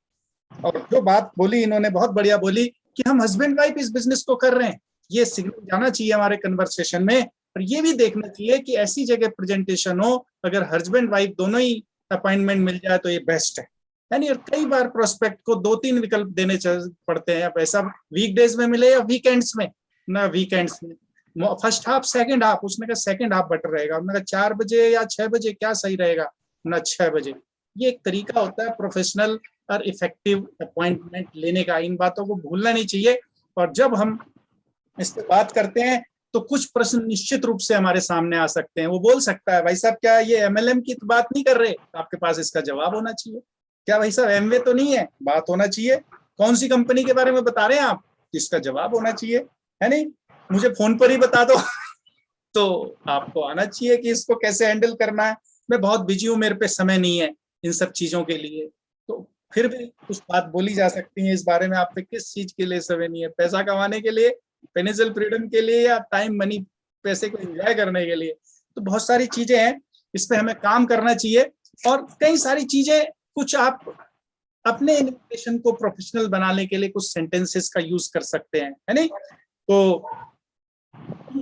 और जो बात बोली इन्होंने बहुत बढ़िया बोली कि हम हस्बैंड वाइफ इस बिजनेस को कर रहे हैं, ये सिग्नल जाना चाहिए हमारे कन्वर्सेशन में। और ये भी देखना चाहिए कि ऐसी जगह प्रेजेंटेशन हो, अगर हस्बैंड वाइफ दोनों ही अपॉइंटमेंट मिल जाए तो ये बेस्ट है। यानी और कई बार प्रोस्पेक्ट को 2-3 विकल्प देने पड़ते हैं, पैसा वीकडेज में मिले या वीकेंड्स में। ना वीकेंड्स में फर्स्ट हाफ सेकंड हाफ, उसने कहा सेकंड हाफ बेटर रहेगा, उसने कहा 4 बजे या 6 बजे क्या सही रहेगा ना 6 बजे। ये एक तरीका होता है प्रोफेशनल और इफेक्टिव अपॉइंटमेंट लेने का। इन बातों को भूलना नहीं चाहिए। और जब हम इस पे बात करते हैं तो कुछ प्रश्न निश्चित रूप से हमारे सामने आ सकते हैं। वो बोल सकता है भाई साहब क्या ये MLM की तो बात नहीं कर रहे? आपके पास इसका जवाब होना चाहिए। क्या भाई साहब एमवे तो नहीं है? बात होना चाहिए। कौन सी कंपनी के बारे में बता रहे हैं आप? इसका जवाब होना चाहिए, है नहीं? मुझे फोन पर ही बता दो तो आपको आना चाहिए कि इसको कैसे हैंडल करना है। मैं बहुत बिजी हूँ, मेरे पे समय नहीं है इन सब चीजों के लिए। तो फिर भी कुछ बात बोली जा सकती है इस बारे में, आप पे किस चीज के लिए समय नहीं है? पैसा कमाने के लिए, फाइनेंशियल फ्रीडम के लिए, या टाइम मनी पैसे को एंजॉय करने के लिए? तो बहुत सारी चीजें हैं, इस पे हमें काम करना चाहिए। और कई सारी चीजें, कुछ आप अपने इन्विटेशन को प्रोफेशनल बनाने के लिए कुछ सेंटेंसेस का यूज कर सकते हैं, है नहीं? तो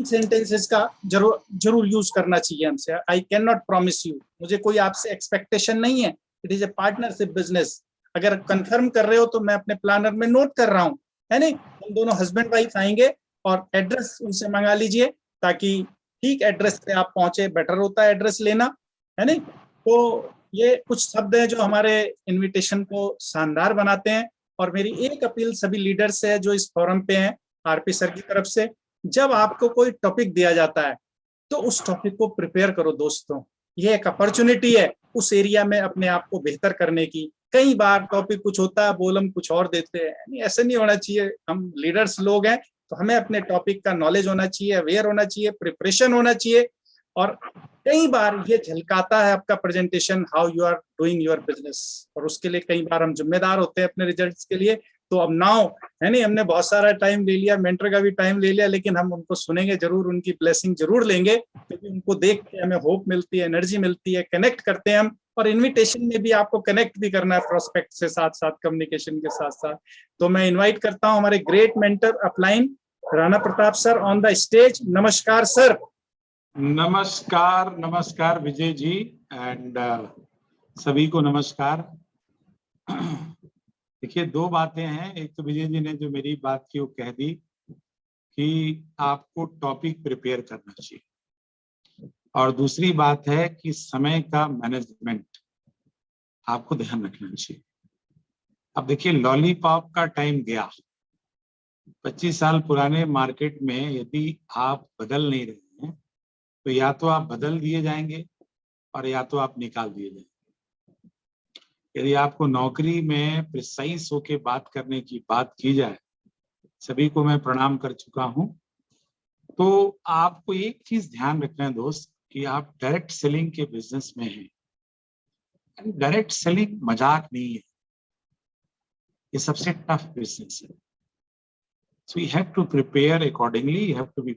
सेंटेंसेस का जरूर यूज करना चाहिए हमसे। I can not promise you, मुझे कोई आपसे एक्सपेक्टेशन नहीं है। It is a partnership business. अगर कंफर्म कर रहे हो तो मैं अपने प्लानर में नोट कर रहा हूँ, है नहीं? हम दोनों हस्बैंड वाइफ आएंगे और एड्रेस उनसे मंगा लीजिए ताकि ठीक एड्रेस पे आप पहुंचे। बेटर होता है एड्रेस लेना, है नहीं? तो ये कुछ शब्द हैं जो हमारे इन्विटेशन को शानदार बनाते हैं। और मेरी एक अपील सभी लीडर से है जो इस फोरम पे हैं, आरपी सर की तरफ से, जब आपको कोई टॉपिक दिया जाता है तो उस टॉपिक को प्रिपेयर करो दोस्तों। ये एक अपॉर्चुनिटी है उस एरिया में अपने आप को बेहतर करने की। कई बार टॉपिक कुछ होता है, बोल हम कुछ और देते हैं, नहीं ऐसा नहीं होना चाहिए। हम लीडर्स लोग हैं तो हमें अपने टॉपिक का नॉलेज होना चाहिए, अवेयर होना चाहिए, प्रिपरेशन होना चाहिए। और कई बार ये झलकाता है आपका presentation, how you are doing your business, और उसके लिए कई बार हम जिम्मेदार होते हैं अपने रिजल्ट्स के लिए। तो अब नाउ है नहीं, हमने बहुत सारा टाइम ले लिया, मेंटर का भी टाइम ले लिया, लेकिन हम उनको सुनेंगे जरूर, उनकी ब्लेसिंग जरूर लेंगे, क्योंकि उनको देख के हमें होप मिलती है, एनर्जी मिलती है, कनेक्ट करते हैं हम। और इनविटेशन में भी आपको कनेक्ट भी करना है प्रोस्पेक्ट से, साथ साथ कम्युनिकेशन के साथ साथ। तो मैं इन्वाइट करता हूं हमारे great mentor upline Rana Pratap sir on the stage. नमस्कार सर। नमस्कार, नमस्कार विजय जी एंड सभी को नमस्कार। देखिए, दो बातें हैं। एक तो विजय जी ने जो मेरी बात की वो कह दी कि आपको टॉपिक प्रिपेयर करना चाहिए, और दूसरी बात है कि समय का मैनेजमेंट आपको ध्यान रखना चाहिए। अब देखिए, लॉलीपॉप का टाइम गया। 25 साल पुराने मार्केट में यदि आप बदल नहीं रहे हैं तो या तो आप बदल दिए जाएंगे और या तो आप निकाल दिए जाएंगे। यदि आपको नौकरी में प्रिसाइज होके बात करने की बात की जाए, सभी को मैं प्रणाम कर चुका हूं, तो आपको एक चीज ध्यान रखना है दोस्त कि आप डायरेक्ट सेलिंग के बिजनेस में हैं। डायरेक्ट सेलिंग मजाक नहीं है, ये सबसे टफ बिजनेस है। So you have to prepare accordingly, you have to be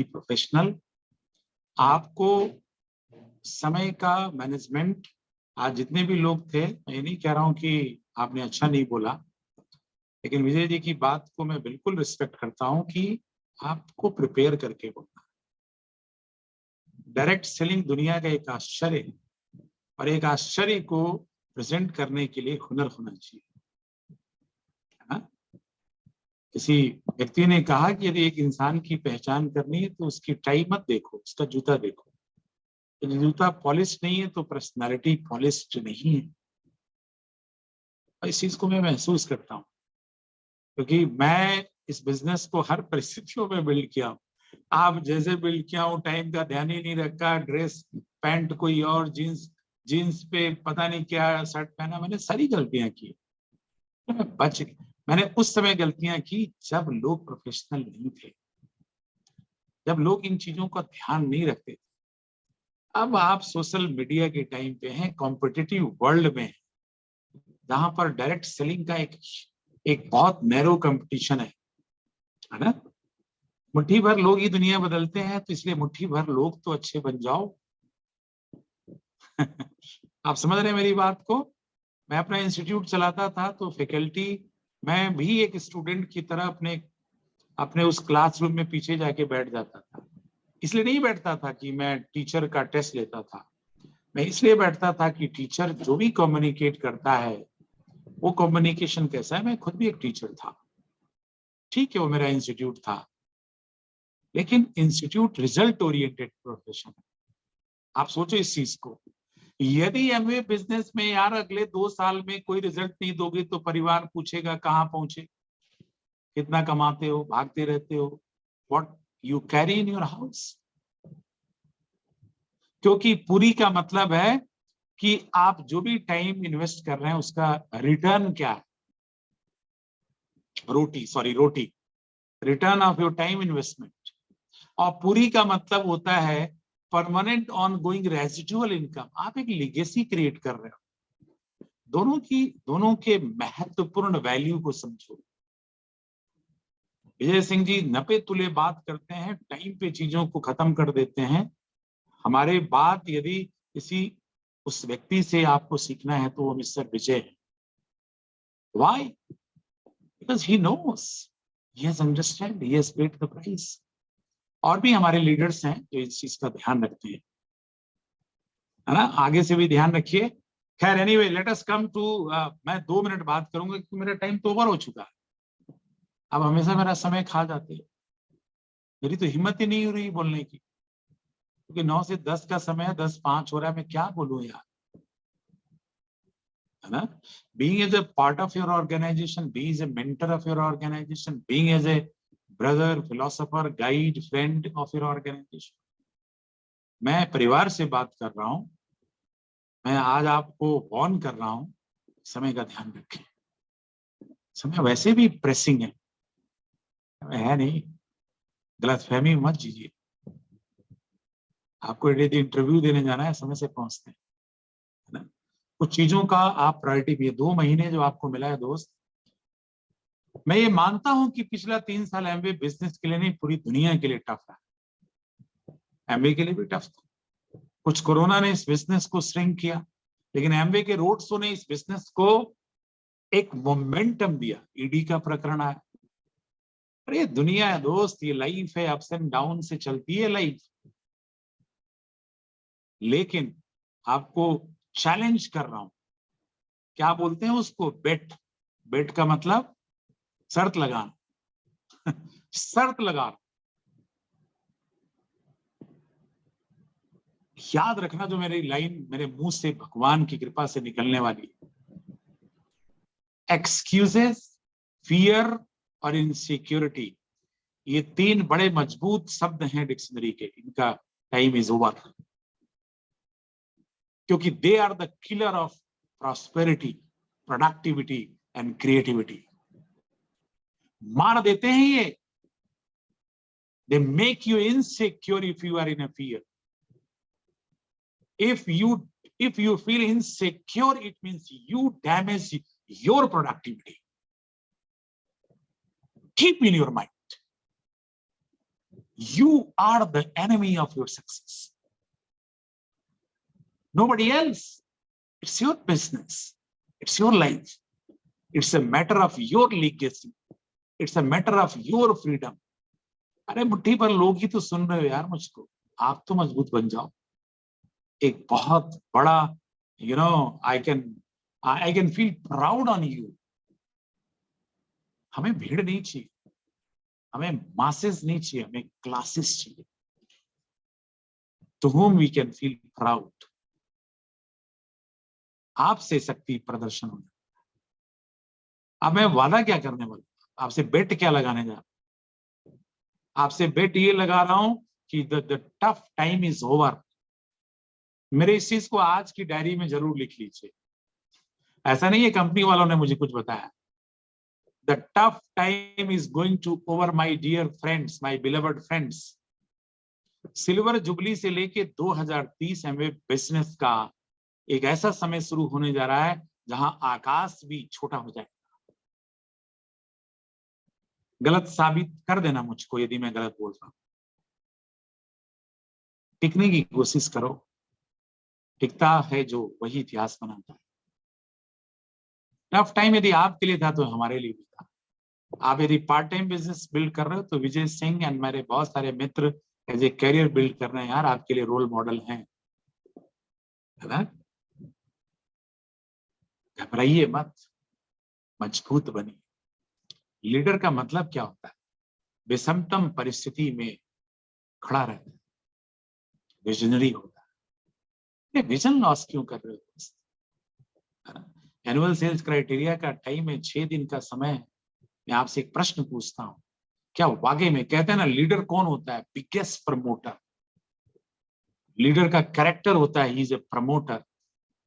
professional. आपको समय का मैनेजमेंट, आज जितने भी लोग थे, मैं ये नहीं कह रहा हूं कि आपने अच्छा नहीं बोला, लेकिन विजय जी की बात को मैं बिल्कुल रिस्पेक्ट करता हूं कि आपको प्रिपेयर करके बोलना। डायरेक्ट सेलिंग दुनिया का एक आश्चर्य है, और एक आश्चर्य को प्रेजेंट करने के लिए हुनर होना चाहिए, है ना। किसी व्यक्ति ने कहा कि यदि एक इंसान की पहचान करनी है तो उसकी टाई मत देखो, उसका जूता देखो। यदि जूता पॉलिश नहीं है तो पर्सनालिटी पॉलिश्ड नहीं है। इस चीज को मैं महसूस करता हूँ, क्योंकि मैं इस बिजनेस को हर परिस्थितियों में बिल्ड किया हूँ। आप जैसे बिल्ड किया हूँ, टाइम का ध्यान ही नहीं रखा, ड्रेस पैंट कोई और, जीन्स पे पता नहीं क्या शर्ट पहना, मैंने सारी गलतियां की। मैंने उस समय गलतियां की जब लोग प्रोफेशनल नहीं थे, जब लोग इन चीजों का ध्यान नहीं रखते थे। अब आप सोशल मीडिया के टाइम पे हैं, कॉम्पिटिटिव वर्ल्ड में, जहां पर डायरेक्ट सेलिंग का एक बहुत नैरो कंपटीशन है ना। मुट्ठी भर लोग ही दुनिया बदलते हैं, तो इसलिए मुट्ठी भर लोग तो अच्छे बन जाओ। आप समझ रहे हैं मेरी बात को। मैं अपना इंस्टीट्यूट चलाता था तो फैकल्टी, मैं भी एक स्टूडेंट की तरह अपने उस क्लासरूम में पीछे जाके बैठ जाता था। इसलिए नहीं बैठता था कि मैं टीचर का टेस्ट लेता था, मैं इसलिए बैठता था कि टीचर जो भी कम्युनिकेट करता है वो कम्युनिकेशन कैसा है। मैं खुद भी एक टीचर था, ठीक है, वो मेरा इंस्टीट्यूट था, लेकिन इंस्टीट्यूट रिजल्ट ओरिएंटेड प्रोफेशन है। आप सोचो इस चीज को, यदि एमवे बिजनेस में यार अगले 2 साल में कोई रिजल्ट नहीं दोगे तो परिवार पूछेगा कहाँ पहुंचे, कितना कमाते हो, भागते रहते हो, what you carry in your house. क्योंकि पूरी का मतलब है कि आप जो भी टाइम इन्वेस्ट कर रहे हैं उसका रिटर्न क्या है। Roti, return of your time investment. और पूरी का मतलब होता है permanent on going residual income. आप एक लेगेसी क्रिएट कर रहे हो। दोनों के महत्वपूर्ण वैल्यू को समझो। विजय सिंह जी नपे तुले बात करते हैं, टाइम पे चीजों को खत्म कर देते हैं। हमारे बात यदि उस व्यक्ति से आपको सीखना है तो वो मिस्टर विजय है। Why? Because he knows, he has understand, he has paid the price. और भी हमारे लीडर्स हैं जो इस चीज का ध्यान रखते हैं, है ना। आगे से भी ध्यान रखिए। खैर anyway, let us come to, मैं 2 मिनट बात करूंगा क्योंकि मेरा टाइम तो ओवर हो चुका है। अब हमेशा मेरा समय खा जाते हैं, मेरी तो हिम्मत ही नहीं हो रही बोलने की, क्योंकि 9 से 10 का समय है, 10:05 हो रहा है, मैं क्या बोलूं यार, है ना। Being as a part of your organization, being as a mentor of your organization, being as a brother, philosopher, guide, friend of your organization, मैं परिवार से बात कर रहा हूं, मैं आज आपको वार्न कर रहा हूं, समय का ध्यान रखें। समय वैसे भी प्रेसिंग है नहीं, गलतफहमी मत कीजिए। आपको यदि इंटरव्यू देने जाना है, समय से पहुंचते हैं, है ना। कुछ चीजों का आप प्रायोरिटी भी है। 2 महीने जो आपको मिला है दोस्त, मैं ये मानता हूं कि पिछला 3 साल एमवे बिजनेस के लिए नहीं, पूरी दुनिया के लिए टफ है। एमवे के लिए भी टफ था। कुछ कोरोना ने इस बिजनेस को श्रिंक किया, लेकिन एमवे के रोड शो ने इस बिजनेस को एक मोमेंटम दिया। ईडी का प्रकरण आया। अरे दुनिया है दोस्त, ये लाइफ है, अप्स एंड डाउन से चलती है लाइफ। लेकिन आपको चैलेंज कर रहा हूं, क्या बोलते हैं उसको, बेट। बेट का मतलब शर्त लगाना शर्त लगाना। याद रखना जो मेरी लाइन मेरे मुंह से भगवान की कृपा से निकलने वाली है, एक्सक्यूजेस, फियर और इनसिक्योरिटी, ये 3 बड़े मजबूत शब्द हैं डिक्शनरी के। इनका टाइम इज ओवर, क्योंकि they are the killer of prosperity, productivity and creativity. मार देते हैं ये। They make you insecure if you are in a fear. If you feel insecure, it means you damage your productivity. Keep in your mind, you are the enemy of your success. Nobody else. It's your business. It's your life. It's a matter of your legacy. It's a matter of your freedom. अरे मुट्ठी पर लोग ही तो सुन रहे हो यार मुझको, आप तो मजबूत बन जाओ। एक बहुत बड़ा I can feel proud on you. हमें भीड़ नहीं चाहिए, हमें मासेस नहीं चाहिए, हमें क्लासेस चाहिए, to whom we can feel proud। आपसे शक्ति प्रदर्शन होना। अब मैं वादा क्या करने वाला, आपसे बेट क्या लगाने जा रहा हूं? आपसे बेट ये लगा रहा हूं कि the tough time is over. मेरे इस चीज को आज की डायरी में जरूर लिख लीजिए। ऐसा नहीं है कंपनी वालों ने मुझे कुछ बताया। The tough time is going to over my dear friends, my beloved friends. Silver jubilee से लेके 2030 एमवे बिजनेस का एक ऐसा समय शुरू होने जा रहा है जहां आकाश भी छोटा हो जाएगा। गलत साबित कर देना मुझको यदि मैं गलत बोल रहा हूं। टिकने की कोशिश करो। टिकता है जो वही इतिहास बनाता है। टफ टाइम यदि आपके लिए था तो हमारे लिए भी था। आप यदि पार्ट टाइम बिजनेस बिल्ड कर रहे हो तो विजय सिंह एंड मेरे बहुत सारे मित्र एज ए करियर बिल्ड कर रहे हैं यार, आपके लिए रोल मॉडल हैं, है ना। घबराइए मत, मजबूत बनिए। लीडर का मतलब क्या होता है, विषमतम परिस्थिति में खड़ा रहता है, विजनरी होता है। विजन लॉस क्यों कर रहे हो? एनुअल सेल्स क्राइटेरिया का टाइम है, 6 दिन का समय है। मैं आपसे एक प्रश्न पूछता हूं, क्या वाकई में कहते हैं ना लीडर कौन होता है? Biggest promoter. लीडर का कैरेक्टर होता है ही इज ए प्रमोटर।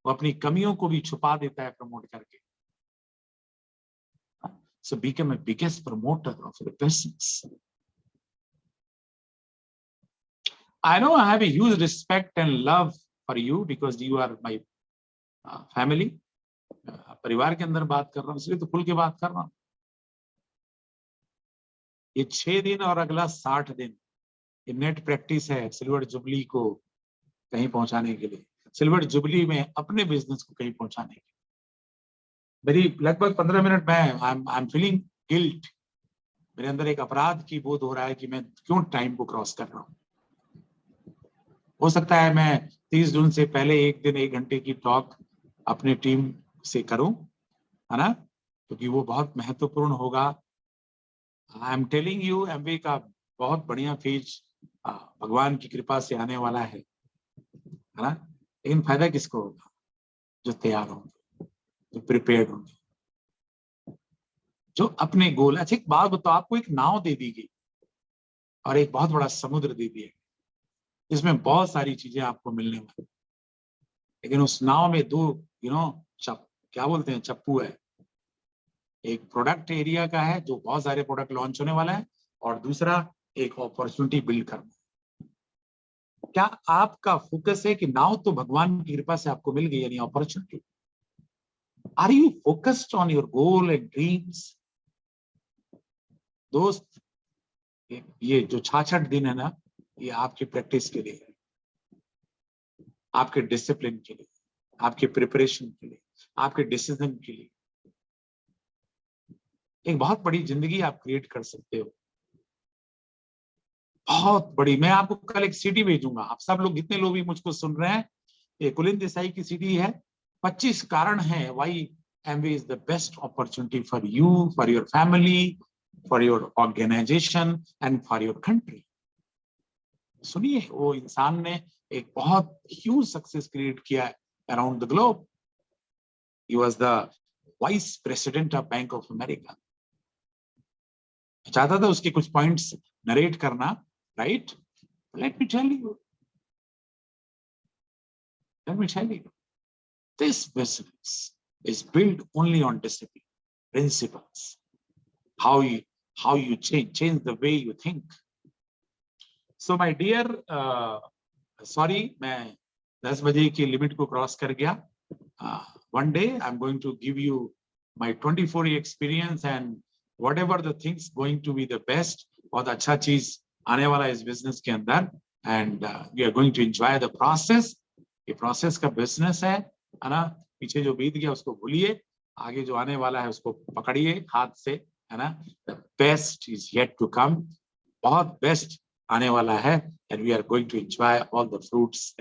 वो अपनी कमियों को भी छुपा देता है प्रमोट करके। So become a biggest promoter of your business. I know I have a huge respect and love for you because you are my family. परिवार के अंदर बात कर रहा हूं, इसलिए तो खुल के बात कर रहा हूं। ये 6 दिन और अगला 60 दिन ये नेट प्रैक्टिस है सिल्वर जुबली को कहीं पहुंचाने के लिए, सिल्वर जुबली में अपने बिजनेस को कहीं पहुंचाने के लिए। मेरी लगभग 15 मिनट में आई एम फीलिंग गिल्ट। मेरे अंदर एक अपराध की बोध हो रहा है कि मैं क्यों टाइम को क्रॉस कर रहा हूं। हो सकता है मैं 30 जून से पहले एक दिन 1 घंटे की टॉक अपनी टीम से करूं, है ना, क्योंकि वो बहुत महत्वपूर्ण होगा। I am telling you, Amway का बहुत बढ़िया फेज भगवान की कृपा से आने वाला है ना। लेकिन फायदा किसको होगा? जो तैयार होंगे, जो प्रिपेयर्ड होंगे, जो अपने गोल। अच्छा एक बात बताओ, आपको एक नाव दे दी गई और एक बहुत बड़ा समुद्र दे दिया, इसमें बहुत सारी चीजें आपको मिलने वाली, लेकिन उस नाव में दो क्या बोलते हैं चप्पू है। एक प्रोडक्ट एरिया का है जो बहुत सारे प्रोडक्ट लॉन्च होने वाला है, और दूसरा एक अपॉर्चुनिटी बिल्ड करना। क्या आपका फोकस है कि नाव तो भगवान की कृपा से आपको मिल गई, यानी opportunity? Are you focused on your goal and dreams? दोस्त, ये जो 66 दिन है ना, ये आपकी प्रैक्टिस के लिए है, आपके डिसिप्लिन के लिए, आपके प्रिपरेशन के लिए, आपके डिसीजन के लिए। एक बहुत बड़ी जिंदगी आप क्रिएट कर सकते हो, बहुत बड़ी। मैं आपको कल एक सीडी भेजूंगा, आप सब लोग जितने लोग भी मुझको सुन रहे हैं, ये कुलिन देसाई की सीडी है। 25 कारण है why Amway is the best opportunity for you, for your family, for your organization and for your country. सुनिए, वो इंसान ने एक बहुत ह्यूज सक्सेस क्रिएट किया है around the globe. He was the vice president of Bank of America. चाहता था उसके कुछ पॉइंट्स नरेट करना, right? Let me tell you, this business is built only on discipline, principles, how you change the way you think. So my dear, sorry, मैं 10 बजे की लिमिट को क्रॉस कर गया। One day I'm going to give you my 24 year experience and whatever the things going to be the best, बहुत अच्छा चीज आने वाला है इस बिजनेस के अंदर, and we are going to enjoy the process. ये प्रोसेस का बिजनेस है ना? पीछे जो बीत गया उसको भूलिए, आगे जो आने वाला है उसको पकड़िए हाथ से, है ना? The best is yet to come. बहुत बेस्ट आने वाला है, and we are going to enjoy all the fruits